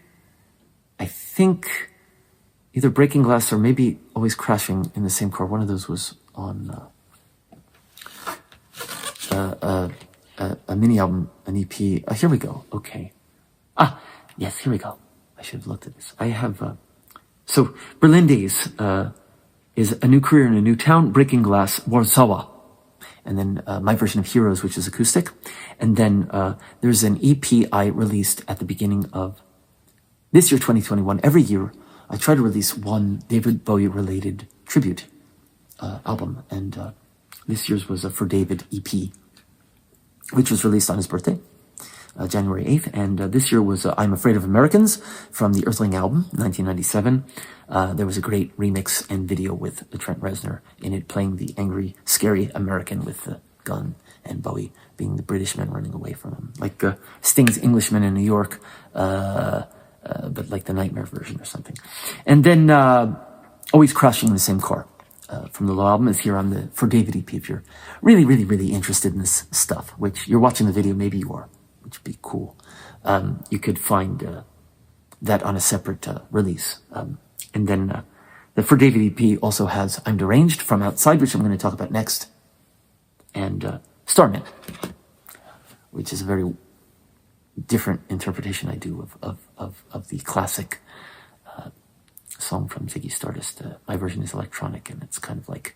either Breaking Glass or maybe Always Crashing in the Same Car. One of those was on a mini album, an EP. Here we go. Okay. Yes, here we go. I should have looked at this. I have, so Berlin Days is A New Career in a New Town, Breaking Glass, Warsaw. And then my version of Heroes, which is acoustic. And then there's an EP I released at the beginning of this year, 2021. Every year, I try to release one David Bowie related tribute album. And this year's was a For David EP, which was released on his birthday, January 8th. And this year was I'm Afraid of Americans from the Earthling album, 1997. There was a great remix and video with Trent Reznor in it, playing the angry, scary American with the gun, and Bowie being the British man running away from him. Like Sting's Englishman in New York, but like the Nightmare version or something. And then Always Crashing in the Same Car from the Low album is here on the For David EP. If you're really, really, really interested in this stuff, which you're watching the video, maybe you are, which would be cool. You could find that on a separate release. And then the For David EP also has I'm Deranged from Outside, which I'm going to talk about next, and Starman, which is a very different interpretation I do of the classic song from Ziggy Stardust. My version is electronic, and it's kind of like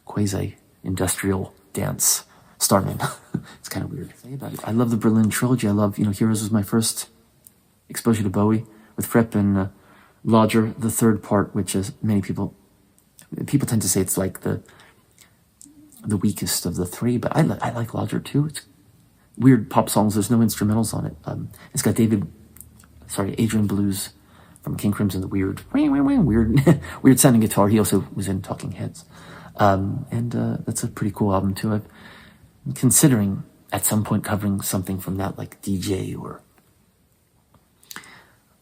quasi-industrial dance. Starman. It's kind of weird to say about it. I love the Berlin trilogy. I love, Heroes was my first exposure to Bowie with Fripp, and Lodger, the third part, which is people tend to say it's like the weakest of the three, but I like Lodger too. It's weird pop songs. There's no instrumentals on it. It's got Adrian Blues from King Crimson, the weird weird sounding guitar. He also was in Talking Heads. And that's a pretty cool album too. I'm considering at some point covering something from that, like DJ, or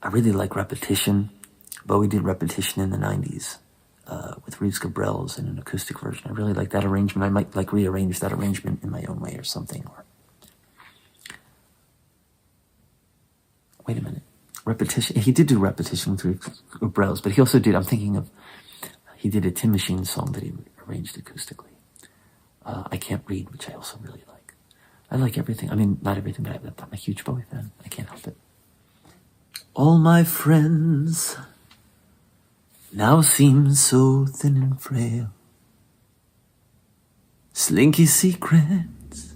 I really like Repetition. Bowie did Repetition in the 90s with Reeves Gabrels in an acoustic version. I really like that arrangement. I might rearrange that arrangement in my own way or something. Or wait a minute. Repetition. He did do Repetition with Reeves Gabrels, but he also did, he did a Tin Machine song that he arranged acoustically. I Can't Read, which I also really like. I like everything. I mean, not everything, but I'm a huge Bowie fan. I can't help it. All my friends now seem so thin and frail. Slinky secrets,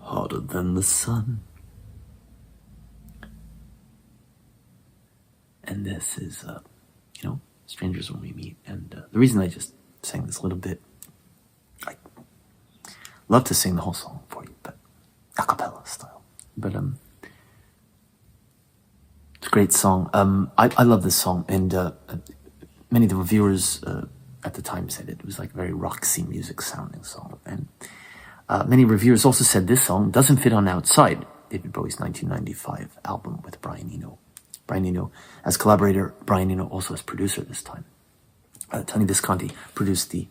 hotter than the sun. And this is, Strangers When We Meet. And the reason I just sang this little bit, I love to sing the whole song for you, but a cappella style. But it's a great song. I love this song, and many of the reviewers at the time said it was like a very Roxy music sounding song. And many reviewers also said this song doesn't fit on Outside, David Bowie's 1995 album with Brian Eno. Brian Eno as collaborator, Brian Eno also as producer this time. Tony Visconti produced the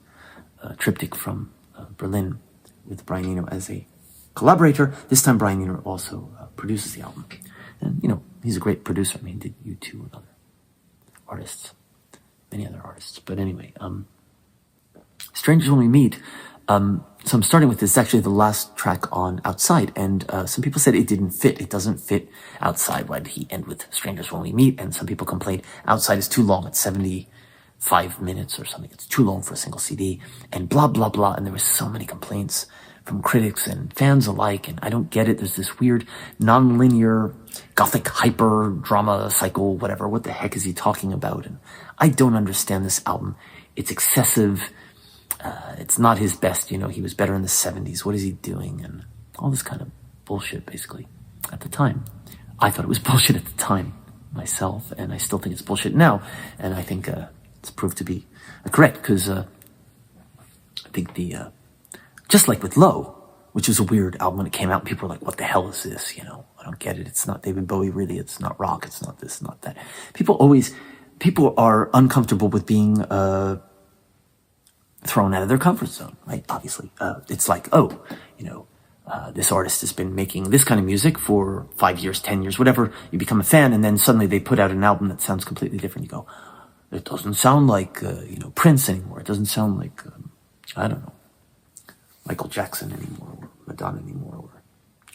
triptych from Berlin with Brian Eno as a collaborator. This time Brian Eno also produces the album. And, he's a great producer. I mean, he did U2 and other artists, many other artists. But anyway, Strangers When We Meet. So I'm starting with this. It's actually the last track on Outside, and some people said it didn't fit. It doesn't fit Outside. Why did he end with Strangers When We Meet? And some people complained Outside is too long. It's 75 minutes or something. It's too long for a single CD, and blah, blah, blah. And there were so many complaints from critics and fans alike, and I don't get it. There's this weird non-linear gothic hyper drama cycle, whatever. What the heck is he talking about? And I don't understand this album. It's excessive. It's not his best, he was better in the 70s. What is he doing? And all this kind of bullshit, basically, at the time. I thought it was bullshit at the time, myself, and I still think it's bullshit now. And I think it's proved to be correct, because I think just like with Lowe, which was a weird album when it came out, people were like, what the hell is this? I don't get it. It's not David Bowie, really. It's not rock. It's not this, not that. People are uncomfortable with being thrown out of their comfort zone, right? Obviously. It's like, this artist has been making this kind of music for 5 years, 10 years, whatever. You become a fan, and then suddenly they put out an album that sounds completely different. You go, it doesn't sound like, Prince anymore. It doesn't sound like, I don't know, Michael Jackson anymore, or Madonna anymore, or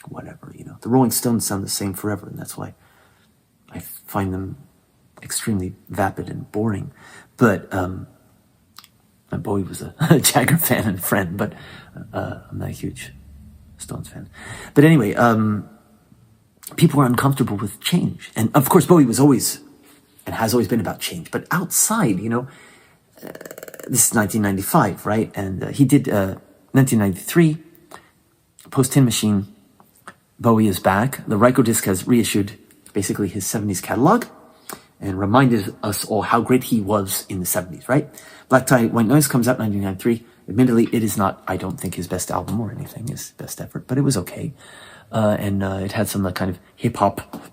whatever, The Rolling Stones sound the same forever, and that's why I find them extremely vapid and boring. But, Bowie was a Jagger fan and friend, but I'm not a huge Stones fan. But anyway, people are uncomfortable with change. And of course, Bowie was always, and has always been about change. But Outside, this is 1995, right? And he did 1993, Post Tin Machine, Bowie is back. The Ryko disc has reissued basically his 70s catalog and reminded us all how great he was in the 70s, right? Black Tie, White Noise comes out in 1993. Admittedly, it is not, I don't think, his best album or anything, his best effort, but it was okay. And it had some kind of hip-hop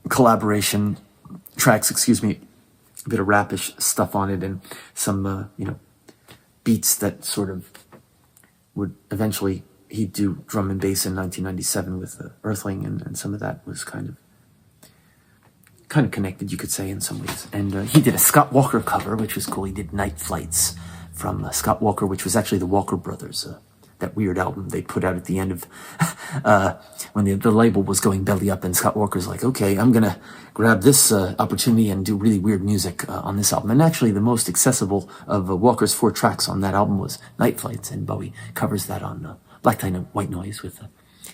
collaboration tracks, a bit of rapish stuff on it, and some, beats that sort of would eventually, he'd do drum and bass in 1997 with Earthling, and some of that was kind of connected, you could say, in some ways. And he did a Scott Walker cover, which was cool. He did Night Flights from Scott Walker, which was actually the Walker Brothers, that weird album they put out at the end of when the label was going belly up, and Scott Walker's like, okay, I'm gonna grab this opportunity and do really weird music on this album. And actually the most accessible of Walker's 4 tracks on that album was Night Flights, and Bowie covers that on Black Tie, White Noise with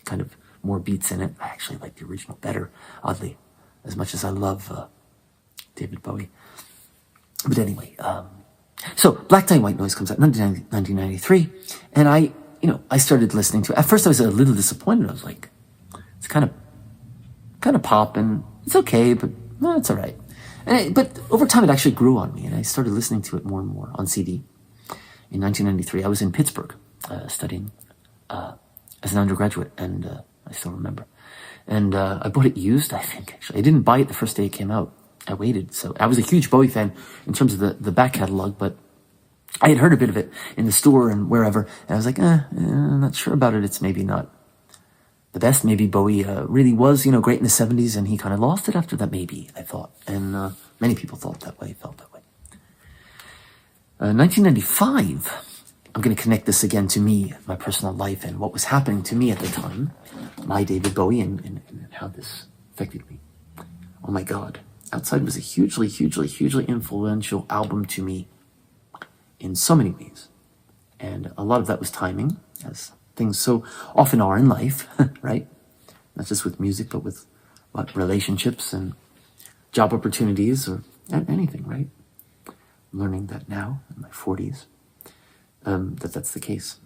kind of more beats in it. I actually like the original better, oddly, as much as I love David Bowie. But anyway, so Black Tie, White Noise comes out in 1993, and I started listening to it. At first I was a little disappointed. I was like, it's kind of pop, and it's okay, but it's all right. But over time it actually grew on me, and I started listening to it more and more on CD. In 1993, I was in Pittsburgh studying as an undergraduate, and I still remember. And I bought it used, I think, actually. I didn't buy it the first day it came out. I waited. So I was a huge Bowie fan in terms of the back catalog, but I had heard a bit of it in the store and wherever, and I was like, I'm not sure about it. It's maybe not the best. Maybe Bowie really was, great in the 70s, and he kind of lost it after that, maybe, I thought. And many people thought that way, felt that way. 1995, I'm going to connect this again to me, my personal life, and what was happening to me at the time, my David Bowie, and how this affected me. Oh my God. Outside was a hugely, hugely, hugely influential album to me in so many ways. And a lot of that was timing, as things so often are in life, right? Not just with music, but with relationships and job opportunities or anything, right? I'm learning that now in my 40s, that's the case.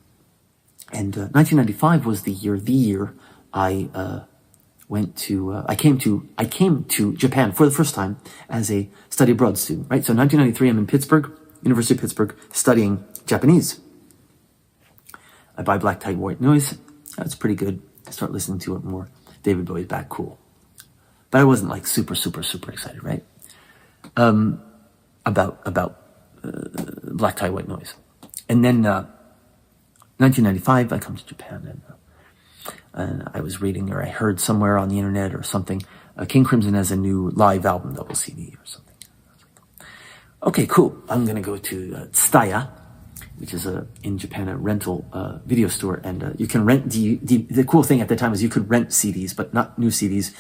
And 1995 was the year I came to Japan for the first time as a study abroad student, right? So 1993, I'm in Pittsburgh, University of Pittsburgh, studying Japanese. I buy Black Tie White Noise. That's pretty good. I start listening to it more. David Bowie's back, cool. But I wasn't like super excited, right? About Black Tie White Noise. And then 1995, I come to Japan, and I was reading, or I heard somewhere on the internet or something, King Crimson has a new live album, double CD or something. I was like, okay, cool. I'm going to go to Tsutaya, which is in Japan a rental video store, and you can rent the cool thing at the time is you could rent CDs, but not new CDs,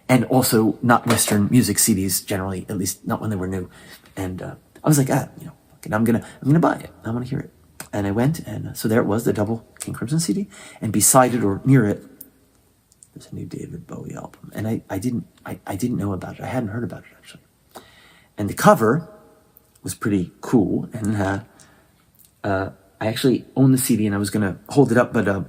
and also not Western music CDs generally, at least not when they were new. And I was like, I'm gonna buy it. I want to hear it. And I went, and so there it was, the double King Crimson CD, and beside it or near it, there's a new David Bowie album, and I didn't know about it. I hadn't heard about it actually, and the cover was pretty cool, and I actually own the CD, and I was gonna hold it up, but I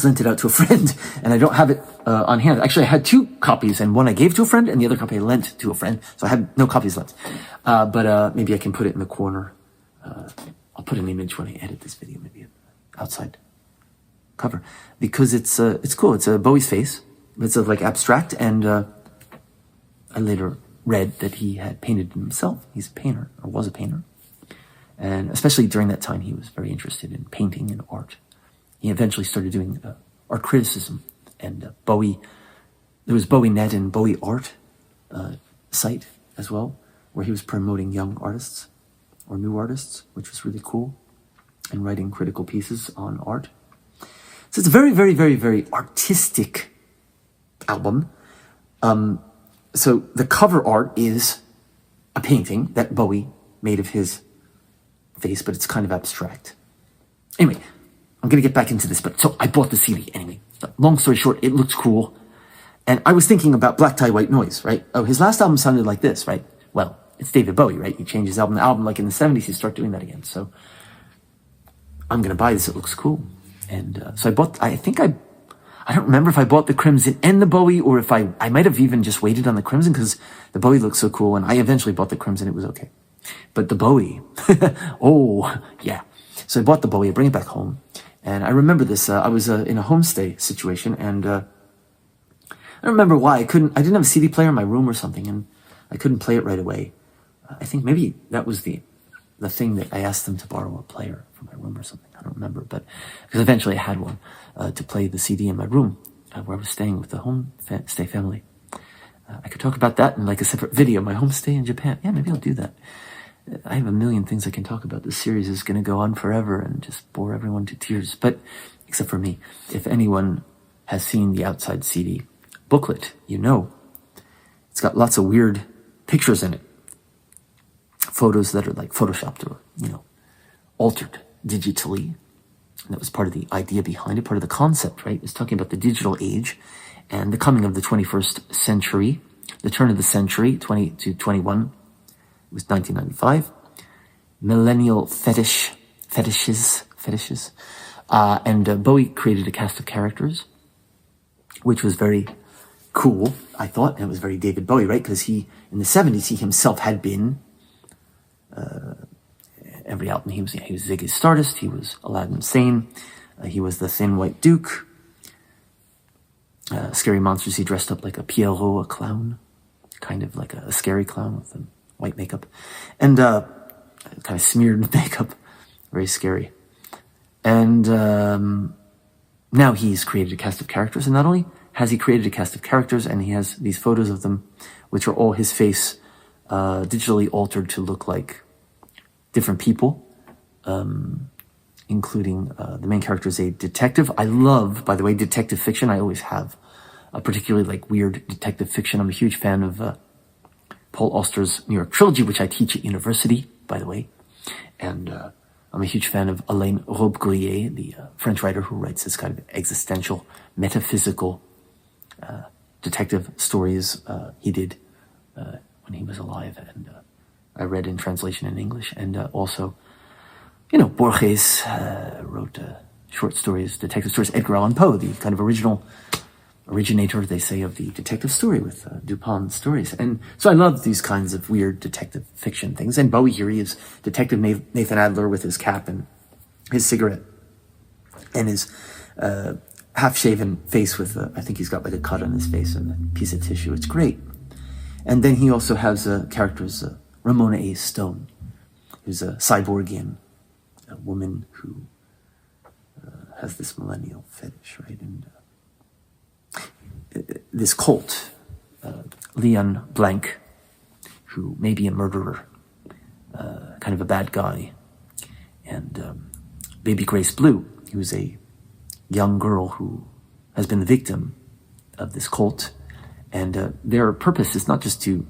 lent it out to a friend, and I don't have it on hand. Actually, I had two copies, and one I gave to a friend, and the other copy I lent to a friend, so I had no copies left. But maybe I can put it in the corner. I'll put an image when I edit this video, maybe an outside cover, because it's cool. It's Bowie's face. It's like abstract, and I later read that he had painted himself. He's a painter, or was a painter, and especially during that time, he was very interested in painting and art. He eventually started doing art criticism, and Bowie. There was Bowie Net and Bowie Art site as well, where he was promoting young artists or new artists, which was really cool, and writing critical pieces on art. So it's a very artistic album. So the cover art is a painting that Bowie made of his face, but it's kind of abstract. Anyway, I'm going to get back into this, but so I bought the CD anyway. Long story short, it looked cool. And I was thinking about Black Tie White Noise, right? Oh, his last album sounded like this, right? Well, it's David Bowie, right? He changed his album like in the 70s, he started doing that again. So I'm going to buy this. It looks cool. And so I bought, I don't remember if I bought the Crimson and the Bowie, or if I might have even just waited on the Crimson because the Bowie looked so cool. And I eventually bought the Crimson. It was okay. But the Bowie, oh yeah. So I bought the Bowie, I bring it back home. And I remember this, I was in a homestay situation, and I don't remember why. I didn't have a CD player in my room or something, and I couldn't play it right away. I think maybe that was the thing that I asked them to borrow a player from my room or something. I don't remember, but because eventually I had one to play the CD in my room where I was staying with the homestay family. I could talk about that in like a separate video, my homestay in Japan. Yeah, maybe I'll do that. I have a million things I can talk about. This series is going to go on forever and just bore everyone to tears, but except for me. If anyone has seen the outside CD booklet, you know it's got lots of weird pictures in it. Photos that are like photoshopped or, altered digitally. And that was part of the idea behind it, part of the concept, right? It's talking about the digital age and the coming of the 21st century, the turn of the century, 20 to 21. It was 1995. Millennial fetishes. And Bowie created a cast of characters, which was very cool, I thought. And it was very David Bowie, right? Because in the 70s, he himself had been every album. He was Ziggy Stardust. He was Aladdin Sane. He was the Thin White Duke. Scary Monsters, he dressed up like a Pierrot, a clown. Kind of like a scary clown with white makeup. And kind of smeared makeup. Very scary. And now he's created a cast of characters. And not only has he created a cast of characters, and he has these photos of them, which are all his face digitally altered to look like different people, including the main character is a detective. I love, by the way, detective fiction. I always have, particularly like weird detective fiction. I'm a huge fan of Paul Auster's New York Trilogy, which I teach at university, by the way. And I'm a huge fan of Alain Robbe-Grillet, the French writer who writes this kind of existential, metaphysical detective stories. He did when he was alive, and I read in translation in English, and also, you know, Borges wrote short stories, detective stories. Edgar Allan Poe, the kind of originator, they say, of the detective story with Dupin stories. And so I love these kinds of weird detective fiction things. And Bowie here, he is Detective Nathan Adler with his cap and his cigarette and his half-shaven face with, I think he's got like a cut on his face and a piece of tissue. It's great. And then he also has characters, Ramona A. Stone, who's a cyborgian, a woman who has this millennial fetish, right? And this cult, Leon Blanc, who may be a murderer, kind of a bad guy, and Baby Grace Blue, who's a young girl who has been the victim of this cult, and their purpose is not just to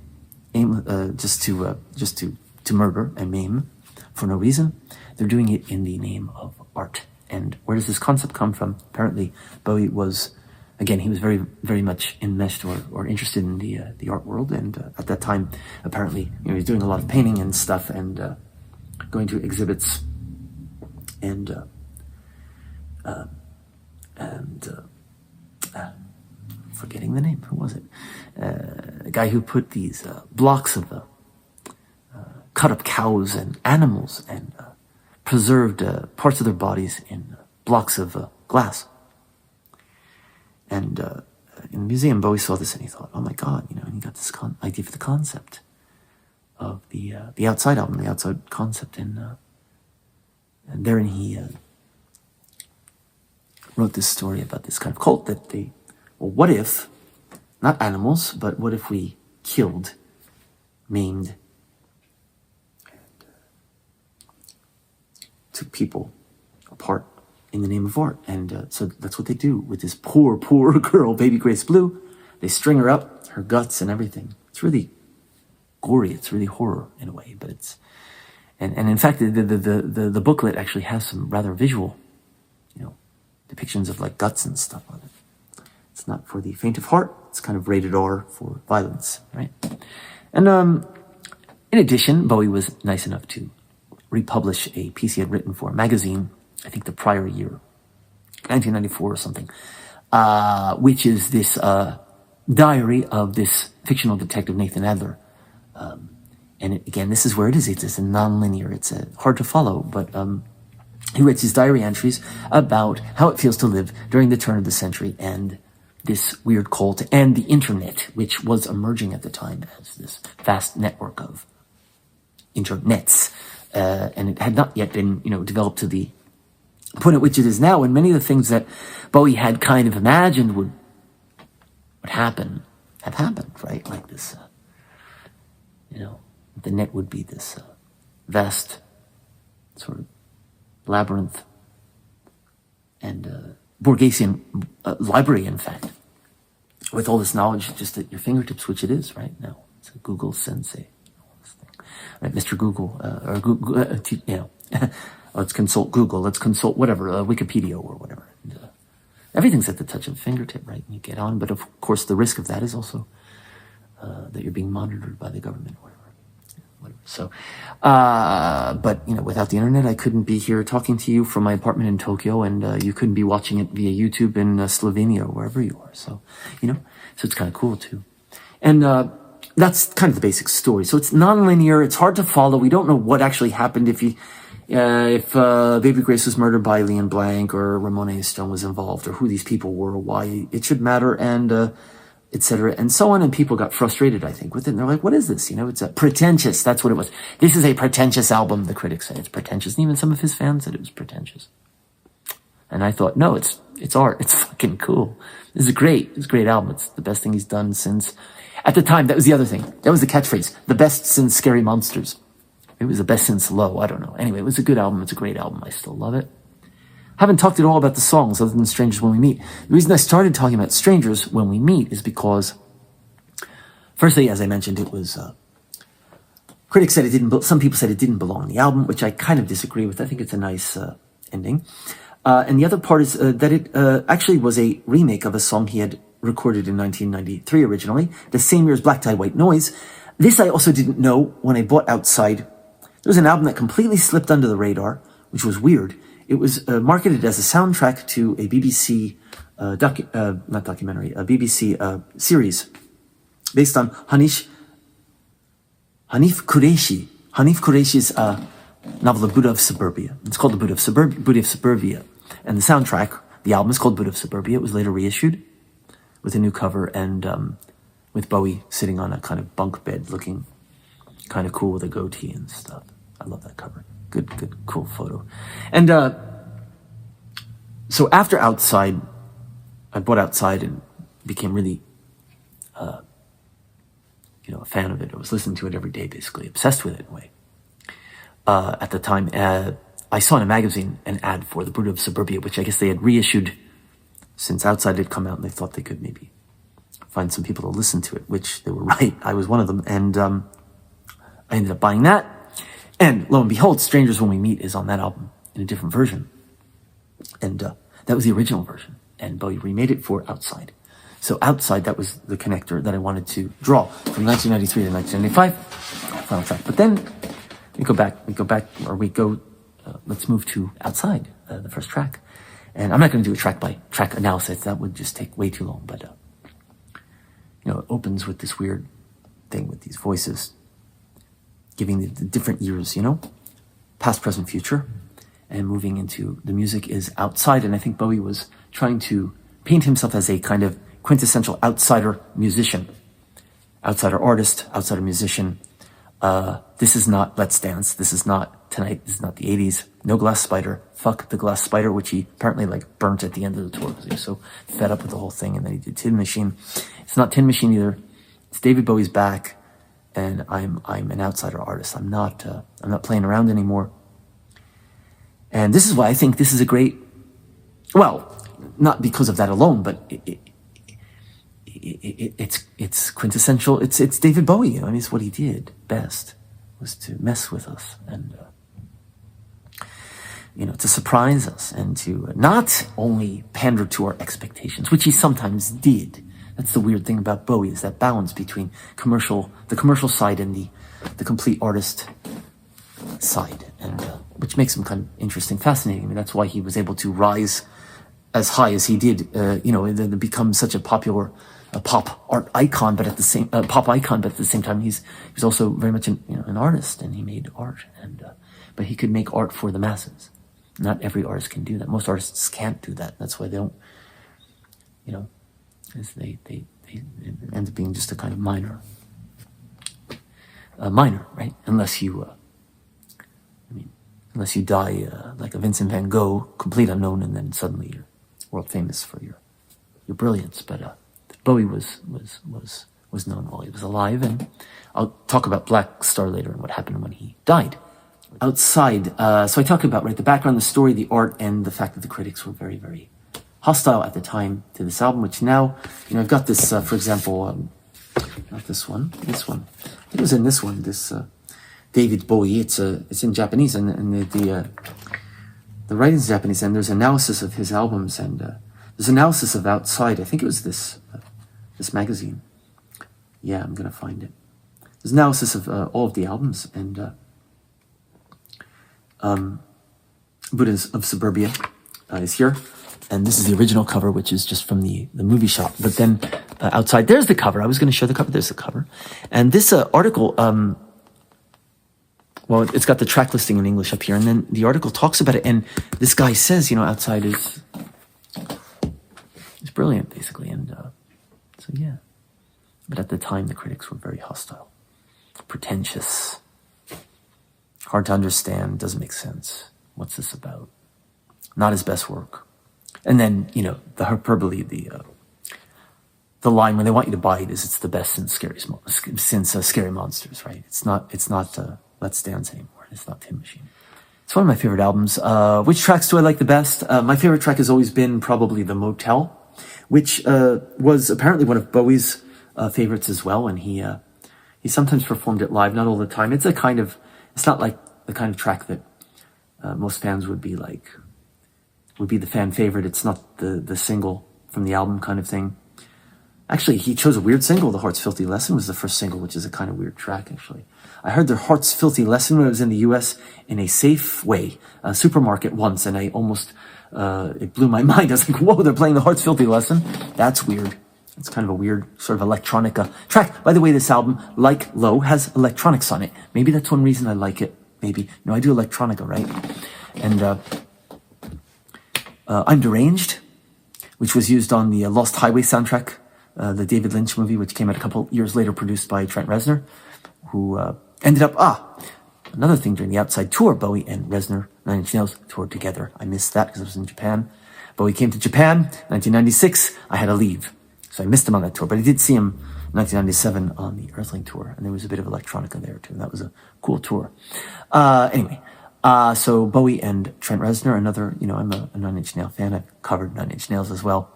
aim, just to murder and maim for no reason. They're doing it in the name of art. And where does this concept come from? Apparently, Bowie was, again, he was very, very much enmeshed or interested in the art world, and at that time, apparently, you know, he was doing a lot of painting and stuff, and going to exhibits, and forgetting the name. Who was it? A guy who put these blocks of cut up cows and animals and preserved parts of their bodies in blocks of glass. And in the museum, Bowie saw this and he thought, oh my God, you know, and he got this idea for the concept of the Outside album, the Outside concept. And therein he wrote this story about this kind of cult that they, well, what if, not animals, but what if we killed, maimed, and took people apart in the name of art. And so that's what they do with this poor, poor girl, Baby Grace Blue. They string her up, her guts and everything. It's really gory. It's really horror in a way, but it's, and in fact, the booklet actually has some rather visual, you know, depictions of like guts and stuff on it. It's not for the faint of heart. It's kind of rated R for violence, right? And in addition, Bowie was nice enough to republish a piece he had written for a magazine, I think the prior year, 1994 or something, which is this diary of this fictional detective, Nathan Adler. And again, this is where it is. It's a non-linear. It's hard to follow, but he writes his diary entries about how it feels to live during the turn of the century and this weird cult and the internet, which was emerging at the time as this vast network of internets. And it had not yet been, you know, developed to the point at which it is now. And many of the things that Bowie had kind of imagined would happen have happened, right? Like this, you know, the net would be this vast sort of labyrinth and Borgesian library, in fact, with all this knowledge just at your fingertips, which it is right now. It's a Google Sensei, right? Mr. Google, or Google, you know, let's consult Google, let's consult whatever, Wikipedia or whatever. And, everything's at the touch of a fingertip, right? And you get on, but of course the risk of that is also that you're being monitored by the government or whatever. So, but, you know, without the internet, I couldn't be here talking to you from my apartment in Tokyo, and you couldn't be watching it via YouTube in Slovenia or wherever you are. So, you know, so it's kind of cool too. And that's kind of the basic story. So it's non-linear. It's hard to follow. We don't know what actually happened if Baby Grace was murdered by Leon Blanc or Ramona Stone was involved, or who these people were, why it should matter, and etc. and so on. And people got frustrated, I think, with it. And they're like, what is this? You know, it's pretentious. That's what it was. This is a pretentious album, the critics say. It's pretentious. And even some of his fans said it was pretentious. And I thought, no, it's art. It's fucking cool. It's a great album. It's the best thing he's done since, at the time, that was the other thing. That was the catchphrase. The best since Scary Monsters. It was the best since Low. I don't know. Anyway, it was a good album. It's a great album. I still love it. Haven't talked at all about the songs other than Strangers When We Meet. The reason I started talking about Strangers When We Meet is because, firstly, as I mentioned, it was, critics said it didn't, some people said it didn't belong in the album, which I kind of disagree with. I think it's a nice ending. And the other part is that it actually was a remake of a song he had recorded in 1993 originally, the same year as Black Tie, White Noise. This I also didn't know when I bought Outside. There was an album that completely slipped under the radar, which was weird. It was marketed as a soundtrack to a BBC, not documentary, a BBC series based on Hanif Qureshi's novel, The Buddha of Suburbia. It's called The Buddha of Suburbia. And the soundtrack, the album is called Buddha of Suburbia. It was later reissued with a new cover and with Bowie sitting on a kind of bunk bed looking kind of cool with a goatee and stuff. I love that cover. Good, cool photo. And so after Outside, I bought Outside and became really, a fan of it. I was listening to it every day, basically, obsessed with it in a way. At the time, I saw in a magazine an ad for The Buddha of Suburbia, which I guess they had reissued since Outside had come out, and they thought they could maybe find some people to listen to it, which they were right. I was one of them, and I ended up buying that. And lo and behold, Strangers When We Meet is on that album in a different version. And that was the original version. And Bowie remade it for Outside. So Outside, that was the connector that I wanted to draw from 1993 to 1995, final track. But then let's move to Outside, the first track. And I'm not going to do a track by track analysis. That would just take way too long. But, it opens with this weird thing with these voices, giving the different years, past, present, future. And moving into the music is Outside. And I think Bowie was trying to paint himself as a kind of quintessential outsider musician, outsider artist, outsider musician. This is not Let's Dance. This is not Tonight. This is not the 80s. No Glass Spider. Fuck the Glass Spider, which he apparently burnt at the end of the tour because he was so fed up with the whole thing. And then he did Tin Machine. It's not Tin Machine either. It's David Bowie's back, and I'm an outsider artist. I'm not playing around anymore. And this is why I think this is a great, well, not because of that alone, but it's quintessential. It's David Bowie. It's what he did best, was to mess with us and to surprise us and to not only pander to our expectations, which he sometimes did. That's the weird thing about Bowie, is that balance between the commercial side and the complete artist side, and which makes him kind of interesting, fascinating. That's why he was able to rise as high as he did, and become such a popular pop art icon, but at the same time, he's also very much an artist, and he made art, but he could make art for the masses. Not every artist can do that. Most artists can't do that. That's why they don't, they end up being just a kind of minor, right? Unless you die like a Vincent van Gogh, complete unknown, and then suddenly you're world famous for your brilliance. But Bowie was known while he was alive, and I'll talk about Blackstar later and what happened when he died. Outside, so I talk about the background, the story, the art, and the fact that the critics were very, very hostile at the time to this album, which now, I've got this, for example, not this one. It was in this one, this David Bowie. It's in Japanese, and the writing's Japanese, and there's analysis of his albums, and there's analysis of Outside. I think it was this magazine. Yeah, I'm gonna find it. There's analysis of all of the albums, and Buddha of Suburbia is here. And this is the original cover, which is just from the movie shop. But then Outside, there's the cover. I was going to show the cover. There's the cover. And this article, well, it's got the track listing in English up here. And then the article talks about it. And this guy says, Outside is brilliant, basically. And so, yeah. But at the time, the critics were very hostile, pretentious, hard to understand, doesn't make sense. What's this about? Not his best work. And then, the hyperbole, the line when they want you to buy it is, it's the best since Scary Monsters, right? It's not Let's Dance anymore. It's not Tin Machine. It's one of my favorite albums. Which tracks do I like the best? My favorite track has always been probably The Motel, which was apparently one of Bowie's favorites as well. And he sometimes performed it live, not all the time. It's not like the kind of track that most fans would be the fan favorite. It's not the single from the album kind of thing. Actually, he chose a weird single. The Heart's Filthy Lesson was the first single, which is a kind of weird track, actually. I heard the Heart's Filthy Lesson when I was in the US in a Safeway supermarket once, and I almost, it blew my mind. I was like, whoa, they're playing the Heart's Filthy Lesson? That's weird. It's kind of a weird sort of electronica track. By the way, this album, like Lowe, has electronics on it. Maybe that's one reason I like it. Maybe. No, I do electronica, right? And I'm Deranged, which was used on the Lost Highway soundtrack, the David Lynch movie, which came out a couple years later, produced by Trent Reznor, who ended up, another thing during the Outside tour, Bowie and Reznor, Nine Inch Nails, toured together. I missed that because I was in Japan. Bowie came to Japan, 1996, I had to leave. So I missed him on that tour, but I did see him in 1997 on the Earthling tour, and there was a bit of electronica there too, and that was a cool tour. Anyway, so Bowie and Trent Reznor, another, I'm a Nine Inch Nail fan. I've covered Nine Inch Nails as well.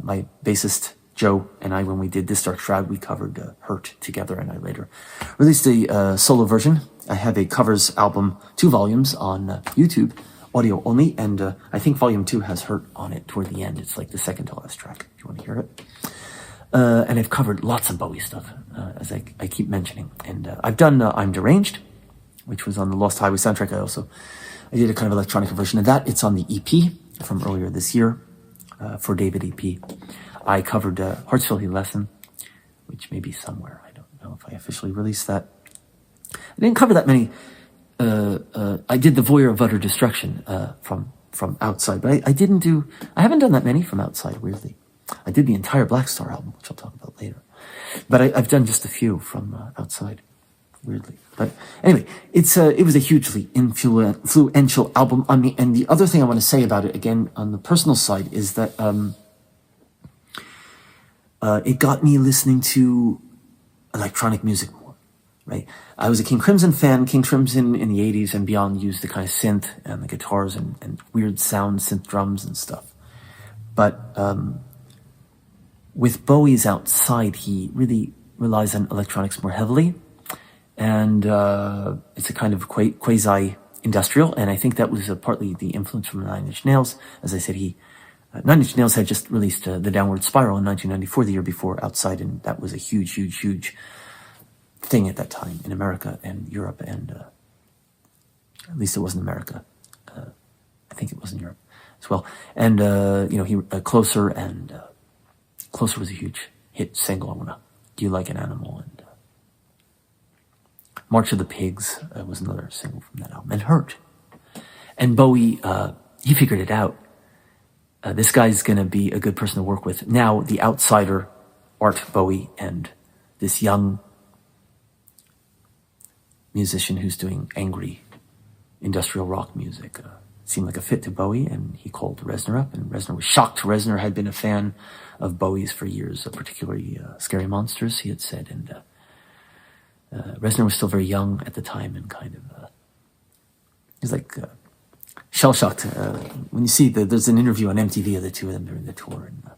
My bassist, Joe, and I, when we did This Dark Shroud, we covered Hurt together, and I later released a solo version. I have a covers album, 2 volumes on YouTube, audio only, and I think volume 2 has Hurt on it toward the end. It's like the second to last track, if you want to hear it. And I've covered lots of Bowie stuff, as I keep mentioning. And I've done I'm Deranged, which was on the Lost Highway soundtrack. I did a kind of electronic version of that. It's on the EP from earlier this year, for David EP. I covered Heart's Filthy Lesson, which may be somewhere. I don't know if I officially released that. I didn't cover that many. I did The Voyeur of Utter Destruction from Outside, but I haven't done that many from Outside, weirdly. I did the entire Blackstar album, which I'll talk about later. But I've done just a few from Outside, weirdly. But anyway, it was a hugely influential album on me. And the other thing I want to say about it, again, on the personal side, is that it got me listening to electronic music more, right? I was a King Crimson fan. King Crimson in the 80s and beyond used the kind of synth and the guitars and weird sound synth drums and stuff. But with Bowie's Outside, he really relies on electronics more heavily. And it's a kind of quasi-industrial. And I think that was partly the influence from Nine Inch Nails. As I said, Nine Inch Nails had just released The Downward Spiral in 1994, the year before Outside, and that was a huge thing at that time in America and Europe, and at least it was in America. I think it was in Europe as well. And Closer was a huge hit single. Do You Like an Animal? And March of the Pigs was another single from that album, and Hurt. And Bowie, he figured it out. This guy's going to be a good person to work with. Now, the outsider, Art Bowie, and this young musician who's doing angry industrial rock music seemed like a fit to Bowie, and he called Reznor up, and Reznor was shocked. Reznor had been a fan of Bowie's for years, particularly Scary Monsters, he had said, and Reznor was still very young at the time, and kind of, he was like shell-shocked. When you see there's an interview on MTV of the two of them during the tour, and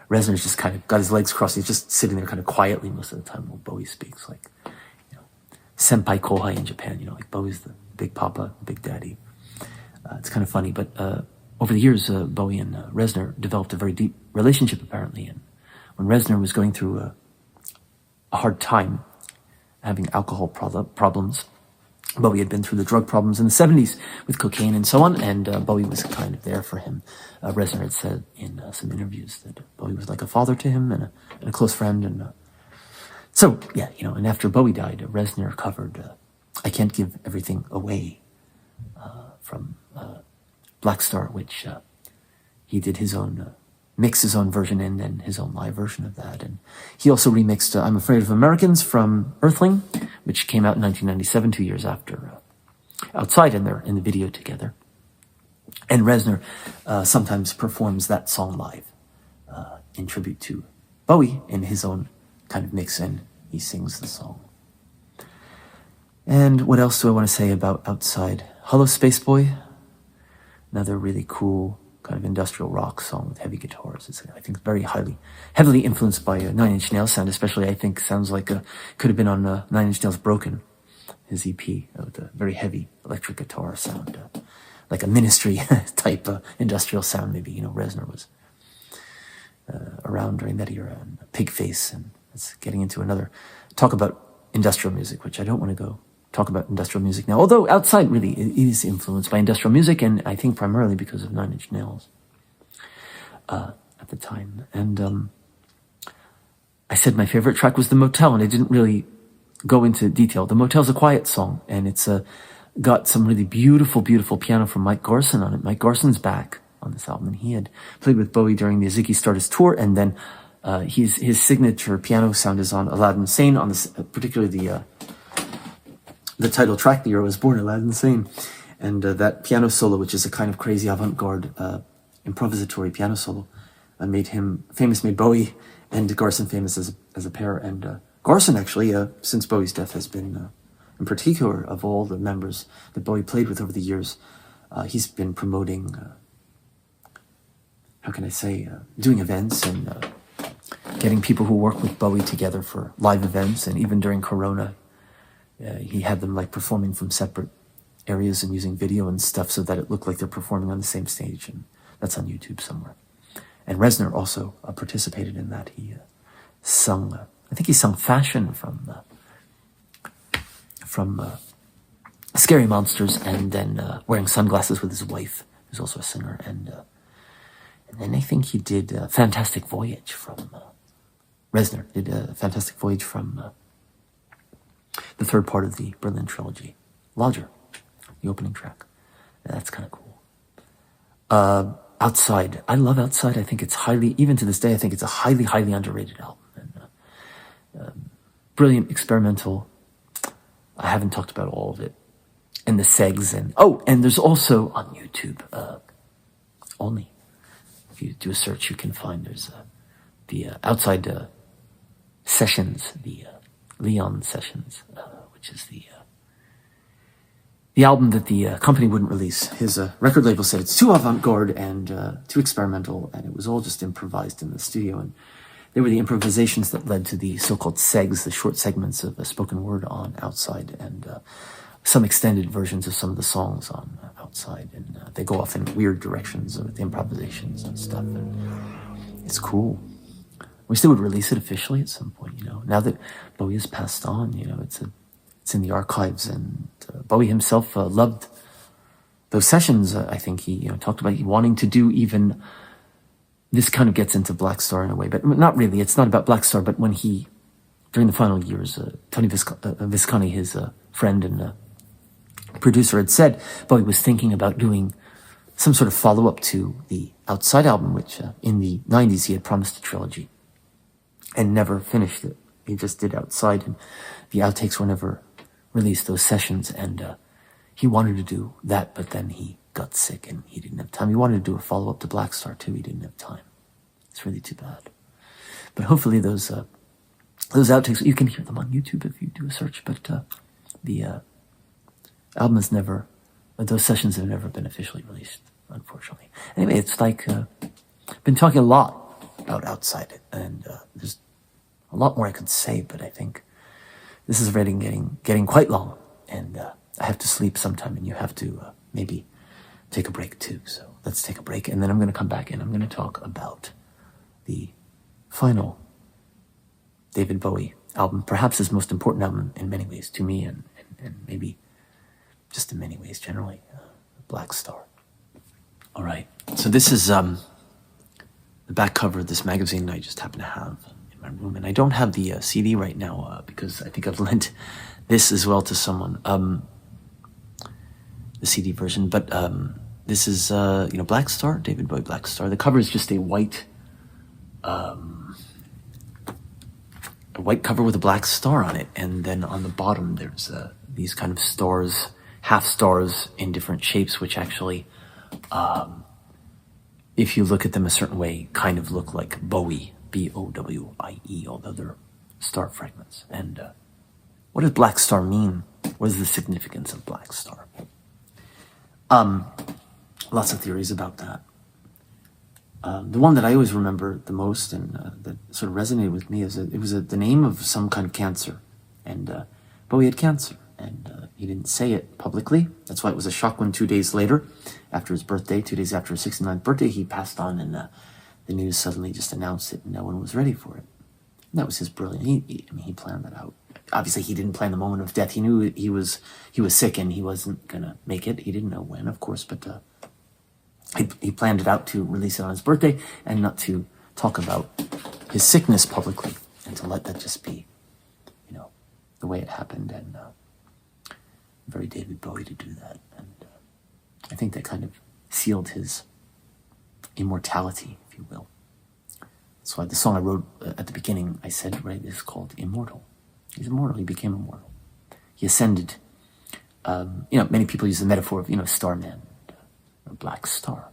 Reznor's just kind of got his legs crossed. He's just sitting there kind of quietly most of the time while Bowie speaks, like, senpai kohai in Japan, like Bowie's the big papa, big daddy. It's kind of funny, but over the years, Bowie and Reznor developed a very deep relationship, apparently. And when Reznor was going through a hard time, having alcohol problems, Bowie had been through the drug problems in the 70s with cocaine and so on, and Bowie was kind of there for him. Reznor had said in some interviews that Bowie was like a father to him and a close friend. And so, yeah, and after Bowie died, Reznor covered I Can't Give Everything Away from Blackstar, which he did his own, mixed his own version in, and his own live version of that. And he also remixed I'm Afraid of Americans from Earthling, which came out in 1997, 2 years after Outside, and they're in the video together. And Reznor sometimes performs that song live in tribute to Bowie in his own kind of mix, and he sings the song. And what else do I want to say about Outside? Hello Space Boy, another really cool kind of industrial rock song with heavy guitars. It's, I think, very heavily influenced by Nine Inch Nails sound, especially, I think, sounds like could have been on Nine Inch Nails Broken, his EP, with a very heavy electric guitar sound, like a Ministry type industrial sound. Maybe, Reznor was around during that era, and pig face, and it's getting into another talk about industrial music, which I don't want to go talk about industrial music now. Although Outside really is influenced by industrial music, and I think primarily because of Nine Inch Nails at the time. And I said my favorite track was The Motel, and I didn't really go into detail. The Motel's a quiet song, and it's got some really beautiful, beautiful piano from Mike Garson on it. Mike Garson's back on this album, and he had played with Bowie during the Ziggy Stardust tour, and then his signature piano sound is on Aladdin Sane, on this, particularly the title track, The Year I Was Born, Aladdin Sane. And that piano solo, which is a kind of crazy avant-garde improvisatory piano solo, made him famous, made Bowie and Garson famous as a pair. And Garson, actually, since Bowie's death, has been, in particular, of all the members that Bowie played with over the years, he's been promoting, how can I say, doing events and getting people who work with Bowie together for live events. And even during Corona, he had them like performing from separate areas and using video and stuff so that it looked like they're performing on the same stage. And that's on YouTube somewhere. And Reznor also participated in that. He sung, I think he sung Fashion from Scary Monsters, and then Wearing Sunglasses with his wife, who's also a singer. And then I think he did Fantastic Voyage from, Reznor did Fantastic Voyage from the third part of the Berlin trilogy, Lodger, the opening track. That's kind of cool. Outside. I love Outside. I think it's highly, even to this day, I think it's a highly, highly underrated album. And, brilliant, experimental. I haven't talked about all of it. And the segs, and there's also on YouTube, only, if you do a search, you can find there's the Outside sessions, the Leon sessions, which is the album that the company wouldn't release. His record label said it's too avant-garde and too experimental, and it was all just improvised in the studio. And they were the improvisations that led to the so-called segs, the short segments of spoken word on Outside, and some extended versions of some of the songs on Outside. And they go off in weird directions with improvisations and stuff. And it's cool. I wish they would release it officially at some point, Now that Bowie has passed on, it's in the archives, and Bowie himself loved those sessions. I think he talked about wanting to do even, this kind of gets into Blackstar in a way, but not really. It's not about Blackstar, but when he, during the final years, Tony Visconti, his friend and producer, had said Bowie was thinking about doing some sort of follow-up to the Outside album, which in the 90s he had promised a trilogy and never finished it. He just did Outside, and the outtakes were never released, those sessions, and he wanted to do that, but then he got sick and he didn't have time. He wanted to do a follow-up to Blackstar too. He didn't have time. It's really too bad. But hopefully those outtakes, you can hear them on YouTube if you do a search, but the album has never, those sessions have never been officially released, unfortunately. Anyway, it's like, been talking a lot about Outside, and there's a lot more I could say, but I think this is already getting quite long, and I have to sleep sometime, and you have to maybe take a break too. So let's take a break, and then I'm going to come back and I'm going to talk about the final David Bowie album, perhaps his most important album in many ways to me, and maybe just in many ways generally, Blackstar. All right, so this is the back cover of this magazine I just happen to have in my room, and I don't have the CD right now because I think I've lent this as well to someone, the CD version, but this is Blackstar, David Bowie Blackstar. The cover is just a white cover with a black star on it, and then on the bottom there's these kind of stars, half stars in different shapes, which actually, if you look at them a certain way, kind of look like Bowie, B-O-W-I-E, although they're star fragments. And what does Blackstar mean? What is the significance of Blackstar? Lots of theories about that. The one that I always remember the most and that sort of resonated with me is that it was the name of some kind of cancer. And Bowie had cancer, and he didn't say it publicly. That's why it was a shock when 2 days later, after his birthday, 2 days after his 69th birthday, he passed on, and the news suddenly just announced it, and no one was ready for it. And that was his brilliant. He planned that out. Obviously, he didn't plan the moment of death. He knew he was sick and he wasn't gonna make it. He didn't know when, of course, but he planned it out to release it on his birthday and not to talk about his sickness publicly, and to let that just be, the way it happened. And very David Bowie to do that. And I think that kind of sealed his immortality, if you will. That's why the song I wrote at the beginning, I said, right, is called Immortal. He's immortal. He became immortal. He ascended. Many people use the metaphor of, Starman, or Black Star,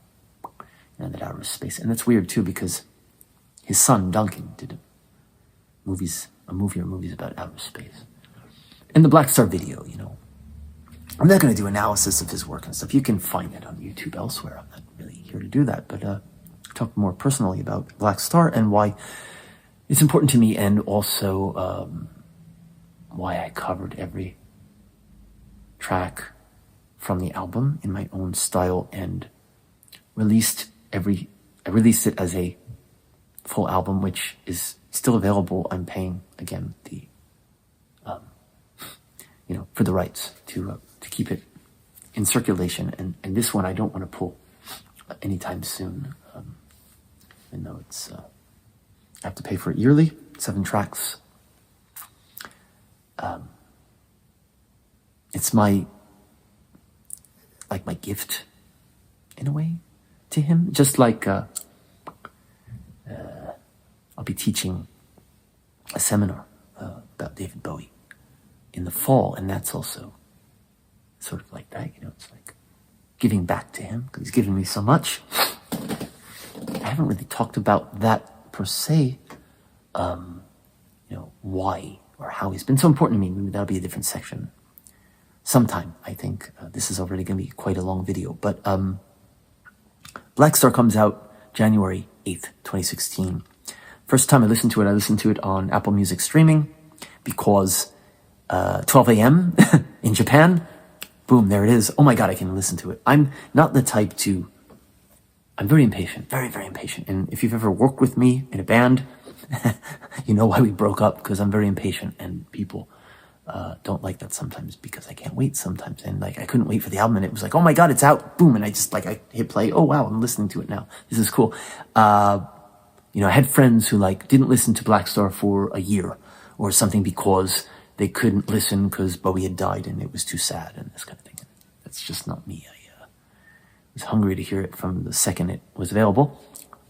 that outer space. And that's weird, too, because his son, Duncan, did a movie or movies about outer space. And the Blackstar video, I'm not going to do analysis of his work and stuff. You can find it on YouTube elsewhere. I'm not really here to do that, but talk more personally about Blackstar and why it's important to me, and also why I covered every track from the album in my own style and released it as a full album, which is still available. I'm paying again the for the rights to keep it in circulation, and this one I don't want to pull anytime soon, even though it's I have to pay for it yearly. 7 tracks. It's my gift in a way to him, just like I'll be teaching a seminar about David Bowie in the fall, and that's also sort of like that, it's like giving back to him, because he's given me so much. I haven't really talked about that per se, why or how he's been so important to me. Maybe that'll be a different section sometime. I think this is already going to be quite a long video, but Blackstar comes out January 8th, 2016. First time I listened to it on Apple Music streaming, because 12 a.m. in Japan, boom, there it is. Oh my God, I can listen to it. I'm not the type I'm very impatient, very, very impatient. And if you've ever worked with me in a band, you know why we broke up, because I'm very impatient, and people don't like that sometimes, because I can't wait sometimes. And I couldn't wait for the album, and it was like, oh my God, it's out, boom. And I just I hit play. Oh wow, I'm listening to it now. This is cool. I had friends who didn't listen to Blackstar for a year or something, because they couldn't listen because Bowie had died and it was too sad and this kind of thing. That's just not me. I was hungry to hear it from the second it was available.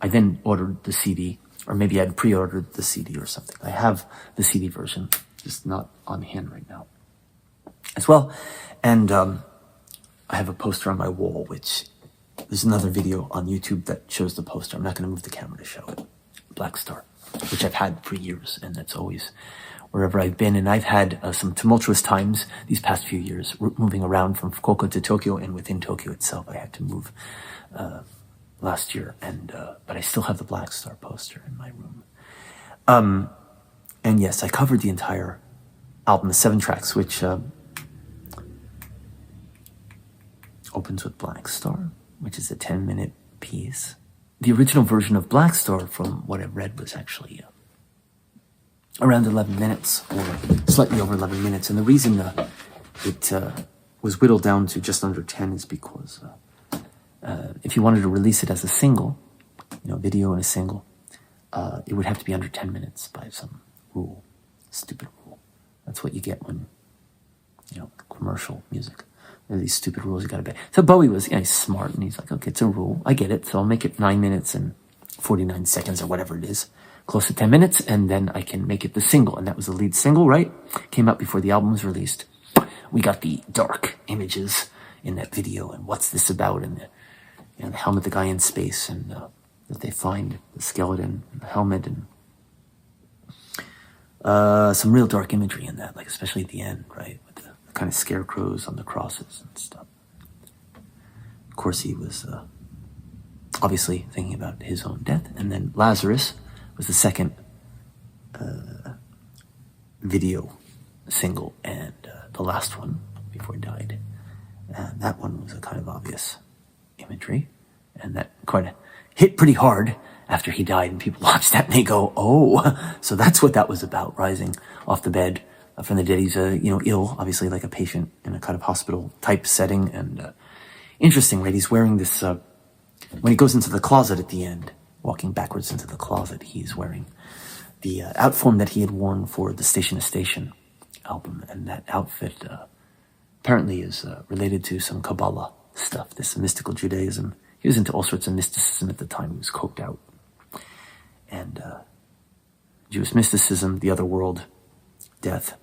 I then ordered the CD, or maybe I'd pre-ordered the CD or something. I have the CD version, just not on hand right now as well. And I have a poster on my wall, which there's another video on YouTube that shows the poster. I'm not going to move the camera to show it. Blackstar, which I've had for years, and that's always wherever I've been. And I've had some tumultuous times these past few years, moving around from Fukuoka to Tokyo, and within Tokyo itself, I had to move last year, and but I still have the Blackstar poster in my room. And yes, I covered the entire album, the 7 tracks, which opens with Blackstar, which is a 10-minute piece. The original version of Blackstar, from what I've read, was actually around 11 minutes, or slightly over 11 minutes. And the reason it was whittled down to just under 10 is because if you wanted to release it as a single, video and a single, it would have to be under 10 minutes by some rule, stupid rule. That's what you get when, commercial music. There are these stupid rules you gotta obey. So Bowie was, he's smart, and he's like, okay, it's a rule. I get it. So I'll make it 9 minutes and 49 seconds or whatever it is, close to 10 minutes, and then I can make it the single. And that was the lead single, right? Came out before the album was released. We got the dark images in that video, and what's this about, and the helmet, the guy in space, and that they find the skeleton, and the helmet, and some real dark imagery in that, especially at the end, right? With the kind of scarecrows on the crosses and stuff. Of course, he was obviously thinking about his own death. And then Lazarus was the second video single, and the last one before he died. And that one was a kind of obvious imagery, and that kind of hit pretty hard after he died, and people watch that and they go, oh, so that's what that was about, rising off the bed from the dead. He's, ill, obviously, like a patient in a kind of hospital type setting. And interesting, right? He's wearing this, when he goes into the closet at the end, walking backwards into the closet, he's wearing the outform that he had worn for the Station to Station album. And that outfit apparently is related to some Kabbalah stuff, this mystical Judaism. He was into all sorts of mysticism at the time. He was coked out. And Jewish mysticism, the other world, death,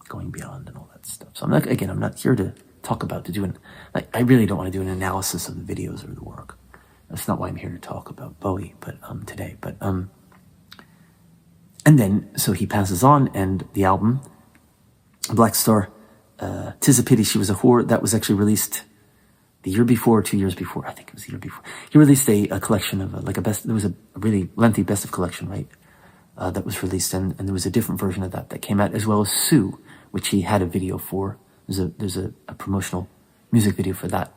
going beyond, and all that stuff. So I'm not here to talk about, I really don't want to do an analysis of the videos or the work. That's not why I'm here to talk about Bowie, but today. But and then so he passes on, and the album, Blackstar, 'Tis a Pity She Was a Whore, that was actually released the year before, 2 years before. I think it was the year before. He released a collection of there was a really lengthy best of collection, right? That was released, and there was a different version of that came out, as well as Sue, which he had a video for. There's a promotional music video for that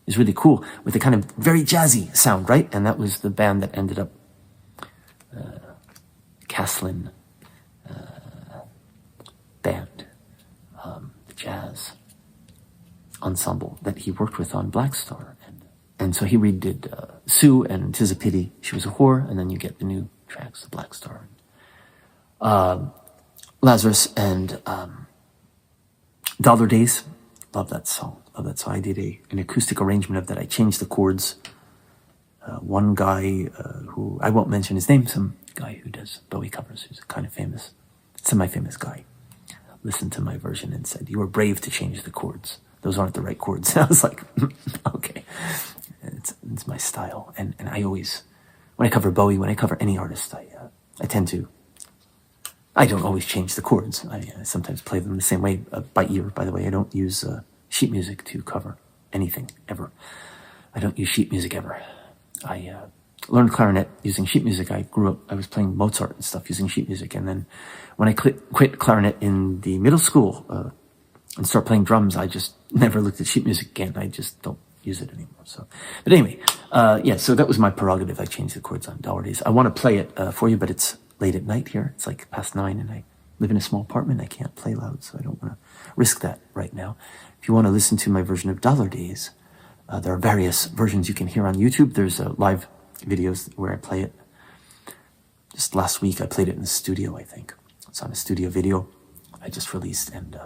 is really cool, with a kind of very jazzy sound, right? And that was the band that ended up Caslin band, the jazz ensemble that he worked with on Blackstar. And so he redid Sue and 'Tis a Pity She Was a Whore, and then you get the new tracks, the Blackstar, Lazarus, and Dollar Days. Love that song. I did an acoustic arrangement of that. I changed the chords. One guy who, I won't mention his name, some guy who does Bowie covers, who's a kind of famous, semi-famous guy, listened to my version and said, "You were brave to change the chords. Those aren't the right chords." And I was like, okay, it's my style. And I always, when I cover Bowie, when I cover any artist, I tend to, I don't always change the chords. I sometimes play them the same way, by ear, by the way. I don't use sheet music to cover anything, ever. I don't use sheet music ever. I learned clarinet using sheet music. I was playing Mozart and stuff using sheet music. And then when I quit clarinet in the middle school and start playing drums, I just never looked at sheet music again. I just don't use it anymore. So, but anyway, so that was my prerogative. I changed the chords on Dollar Days. I want to play it for you, but it's late at night here. It's like past 9, and I live in a small apartment. I can't play loud, so I don't want to risk that right now. If you want to listen to my version of Dollar Days, there are various versions you can hear on YouTube. There's live videos where I play it. Just last week, I played it in the studio, I think. It's on a studio video I just released, and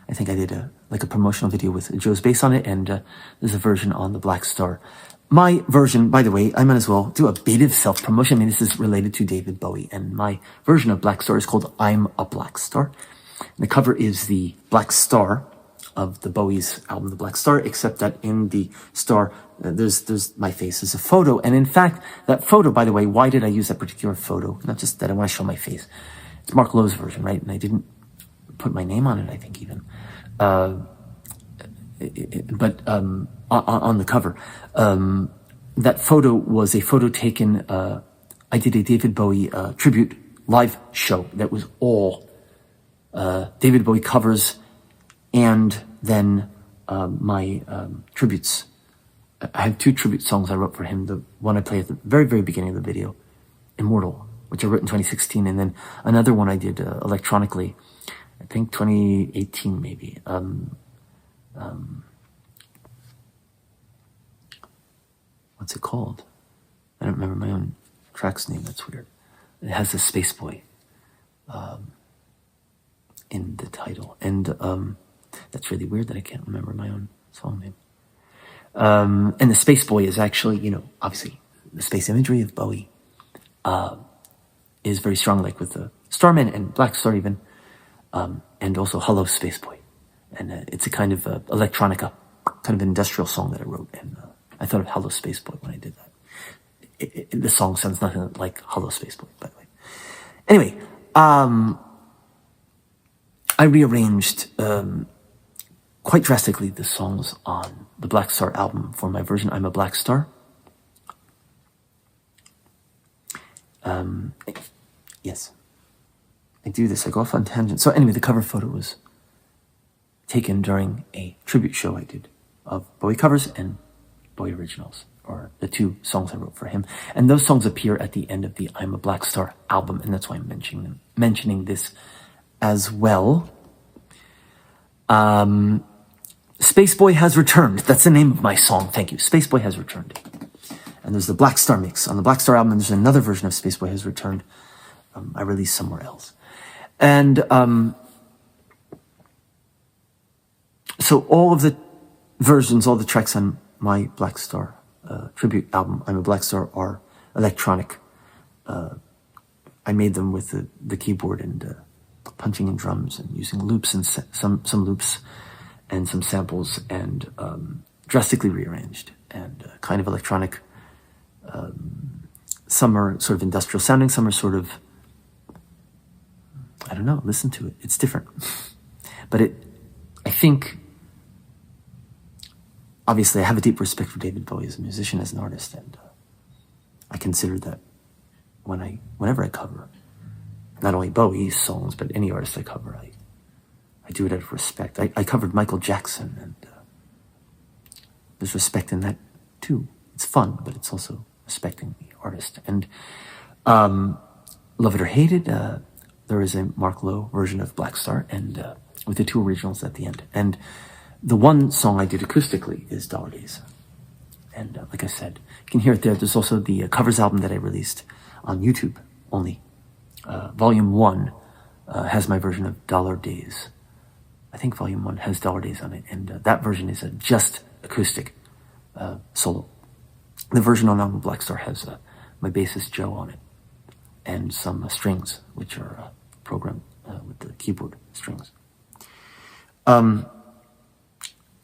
I think I did a promotional video with Joe's bass on it, and there's a version on the Blackstar. My version, by the way, I might as well do a bit of self-promotion. I mean, this is related to David Bowie, and my version of Blackstar is called I'm a Blackstar. And the cover is the Black Star of the Bowie's album, The Black Star, except that in the star, there's my face as a photo. And in fact, that photo, by the way, why did I use that particular photo? Not just that I want to show my face. It's Marc Lowe's version, right? And I didn't put my name on it, I think, even. But on the cover. That photo was a photo taken, I did a David Bowie tribute live show that was all David Bowie covers, and then my tributes. I had 2 tribute songs I wrote for him. The one I played at the very, very beginning of the video, Immortal, which I wrote in 2016, and then another one I did electronically, I think 2018 maybe. What's it called? I don't remember my own track's name. That's weird. It has a Space Boy in the title, and that's really weird that I can't remember my own song name. And the Space Boy is actually, obviously the space imagery of Bowie is very strong, like with the Starman and Blackstar even, and also Hello Space Boy. And it's a kind of electronica, kind of industrial song that I wrote, and I thought of Hello Space Boy when I did that. The song sounds nothing like Hello Space Boy, by the way. Anyway, I rearranged quite drastically the songs on the Blackstar album for my version I'm a Blackstar. Yes, I do this. I go off on tangents. So anyway, the cover photo was taken during a tribute show I did of Bowie covers and Bowie originals. or the 2 songs I wrote for him. And those songs appear at the end of the I'm a Blackstar album, and that's why I'm mentioning this as well. Space Boy Has Returned. That's the name of my song. Thank you. Space Boy Has Returned. And there's the Blackstar mix. On the Blackstar album, there's another version of Space Boy Has Returned. I released somewhere else. And so all of the versions, all the tracks on my Blackstar tribute album, I'm a Blackstar, are electronic. I made them with the keyboard and punching in drums and using loops and some loops and some samples, and drastically rearranged and kind of electronic. Some are sort of industrial sounding, some are sort of, I don't know, listen to it. It's different. But I think, obviously I have a deep respect for David Bowie as a musician, as an artist, and I consider that whenever I cover, not only Bowie's songs, but any artist I cover, I do it out of respect. I covered Michael Jackson, and there's respect in that too. It's fun, but it's also respecting the artist. And love it or hate it, there is a Marc Lowe version of Blackstar, and with the 2 originals at the end. And the one song I did acoustically is Dollar Days. And like I said, you can hear it there. There's also the covers album that I released on YouTube only. Volume 1 has my version of Dollar Days. I think Volume 1 has Dollar Days on it, and that version is a just acoustic solo. The version on Album Blackstar has my bassist Joe on it, and some strings, which are programmed with the keyboard strings.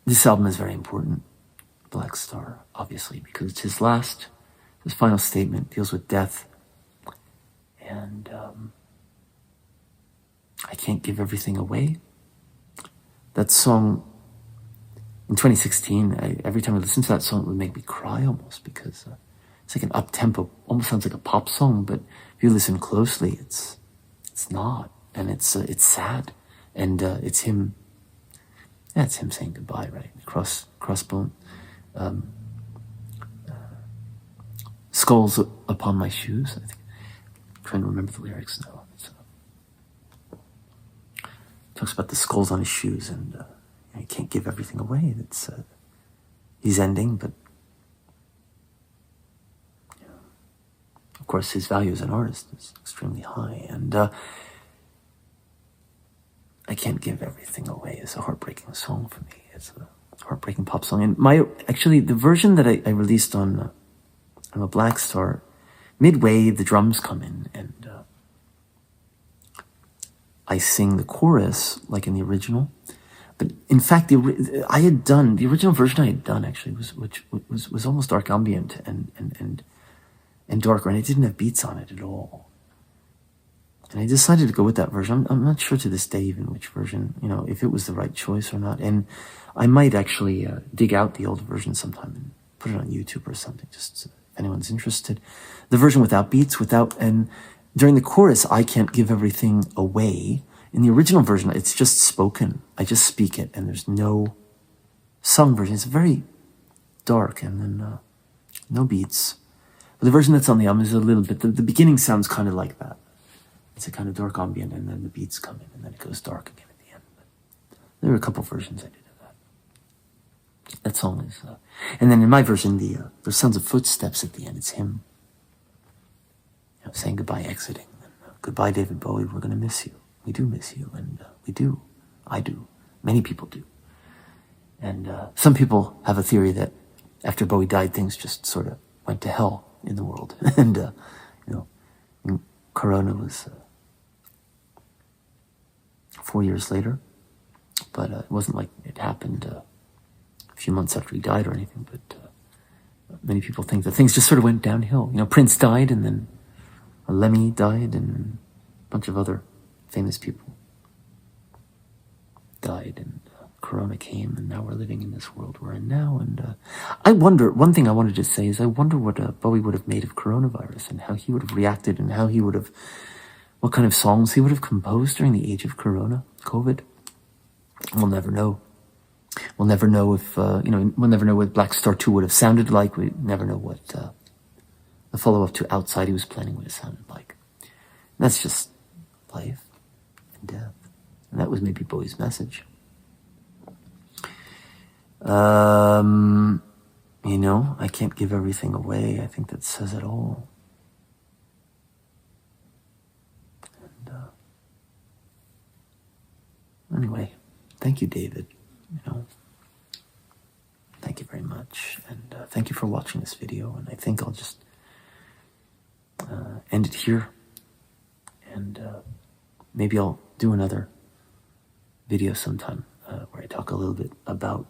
This album is very important, Blackstar, obviously, because it's his final statement, deals with death, and I can't give everything away. That song, in 2016, every time I listen to that song, it would make me cry almost, because it's like an up-tempo, almost sounds like a pop song, but if you listen closely, it's not, and it's sad, and it's him saying goodbye, right? Crossbone, skulls upon my shoes. I think I'm trying to remember the lyrics now. Talks about the skulls on his shoes, and he can't give everything away. That's he's ending, but of course his value as an artist is extremely high, and I Can't Give Everything Away is a heartbreaking song for me. It's a heartbreaking pop song, and the version that I released on I'm a Blackstar, midway the drums come in, and I sing the chorus like in the original. But in fact, the original version I had done actually was almost dark ambient and darker, and it didn't have beats on it at all. And I decided to go with that version. I'm not sure to this day even which version, if it was the right choice or not. And I might actually dig out the old version sometime and put it on YouTube or something, just if anyone's interested. The version without beats, and during the chorus, I can't give everything away. In the original version, it's just spoken. I just speak it, and there's no sung version. It's very dark, and then no beats. But the version that's on the album is a little bit, the beginning sounds kind of like that. It's a kind of dark ambient, and then the beats come in, and then it goes dark again at the end. But there are a couple versions I did of that. That song is, and then in my version, the sounds of footsteps at the end. It's him, saying goodbye, exiting. And, goodbye, David Bowie. We're going to miss you. We do miss you, and we do. I do. Many people do. And some people have a theory that after Bowie died, things just sort of went to hell in the world. And, Corona was 4 years later, but it wasn't like it happened a few months after he died or anything, but many people think that things just sort of went downhill. Prince died, and then Lemmy died, and a bunch of other famous people died, and Corona came, and now we're living in this world we're in now. And I wonder, one thing I wanted to say is I wonder what Bowie would have made of coronavirus, and how he would have reacted, and what kind of songs he would have composed during the age of COVID. We'll never know. We'll never know if, we'll never know what Blackstar 2 would have sounded like. We never know what the follow-up to Outside he was planning would have sounded like. And that's just life and death. And that was maybe Bowie's message. I can't give everything away. I think that says it all. And, anyway, thank you, David. Thank you very much. And thank you for watching this video. And I think I'll just end it here. And maybe I'll do another video sometime where I talk a little bit about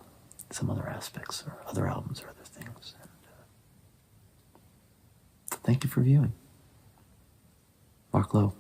some other aspects or other albums or other things. And thank you for viewing. Marc Lowe.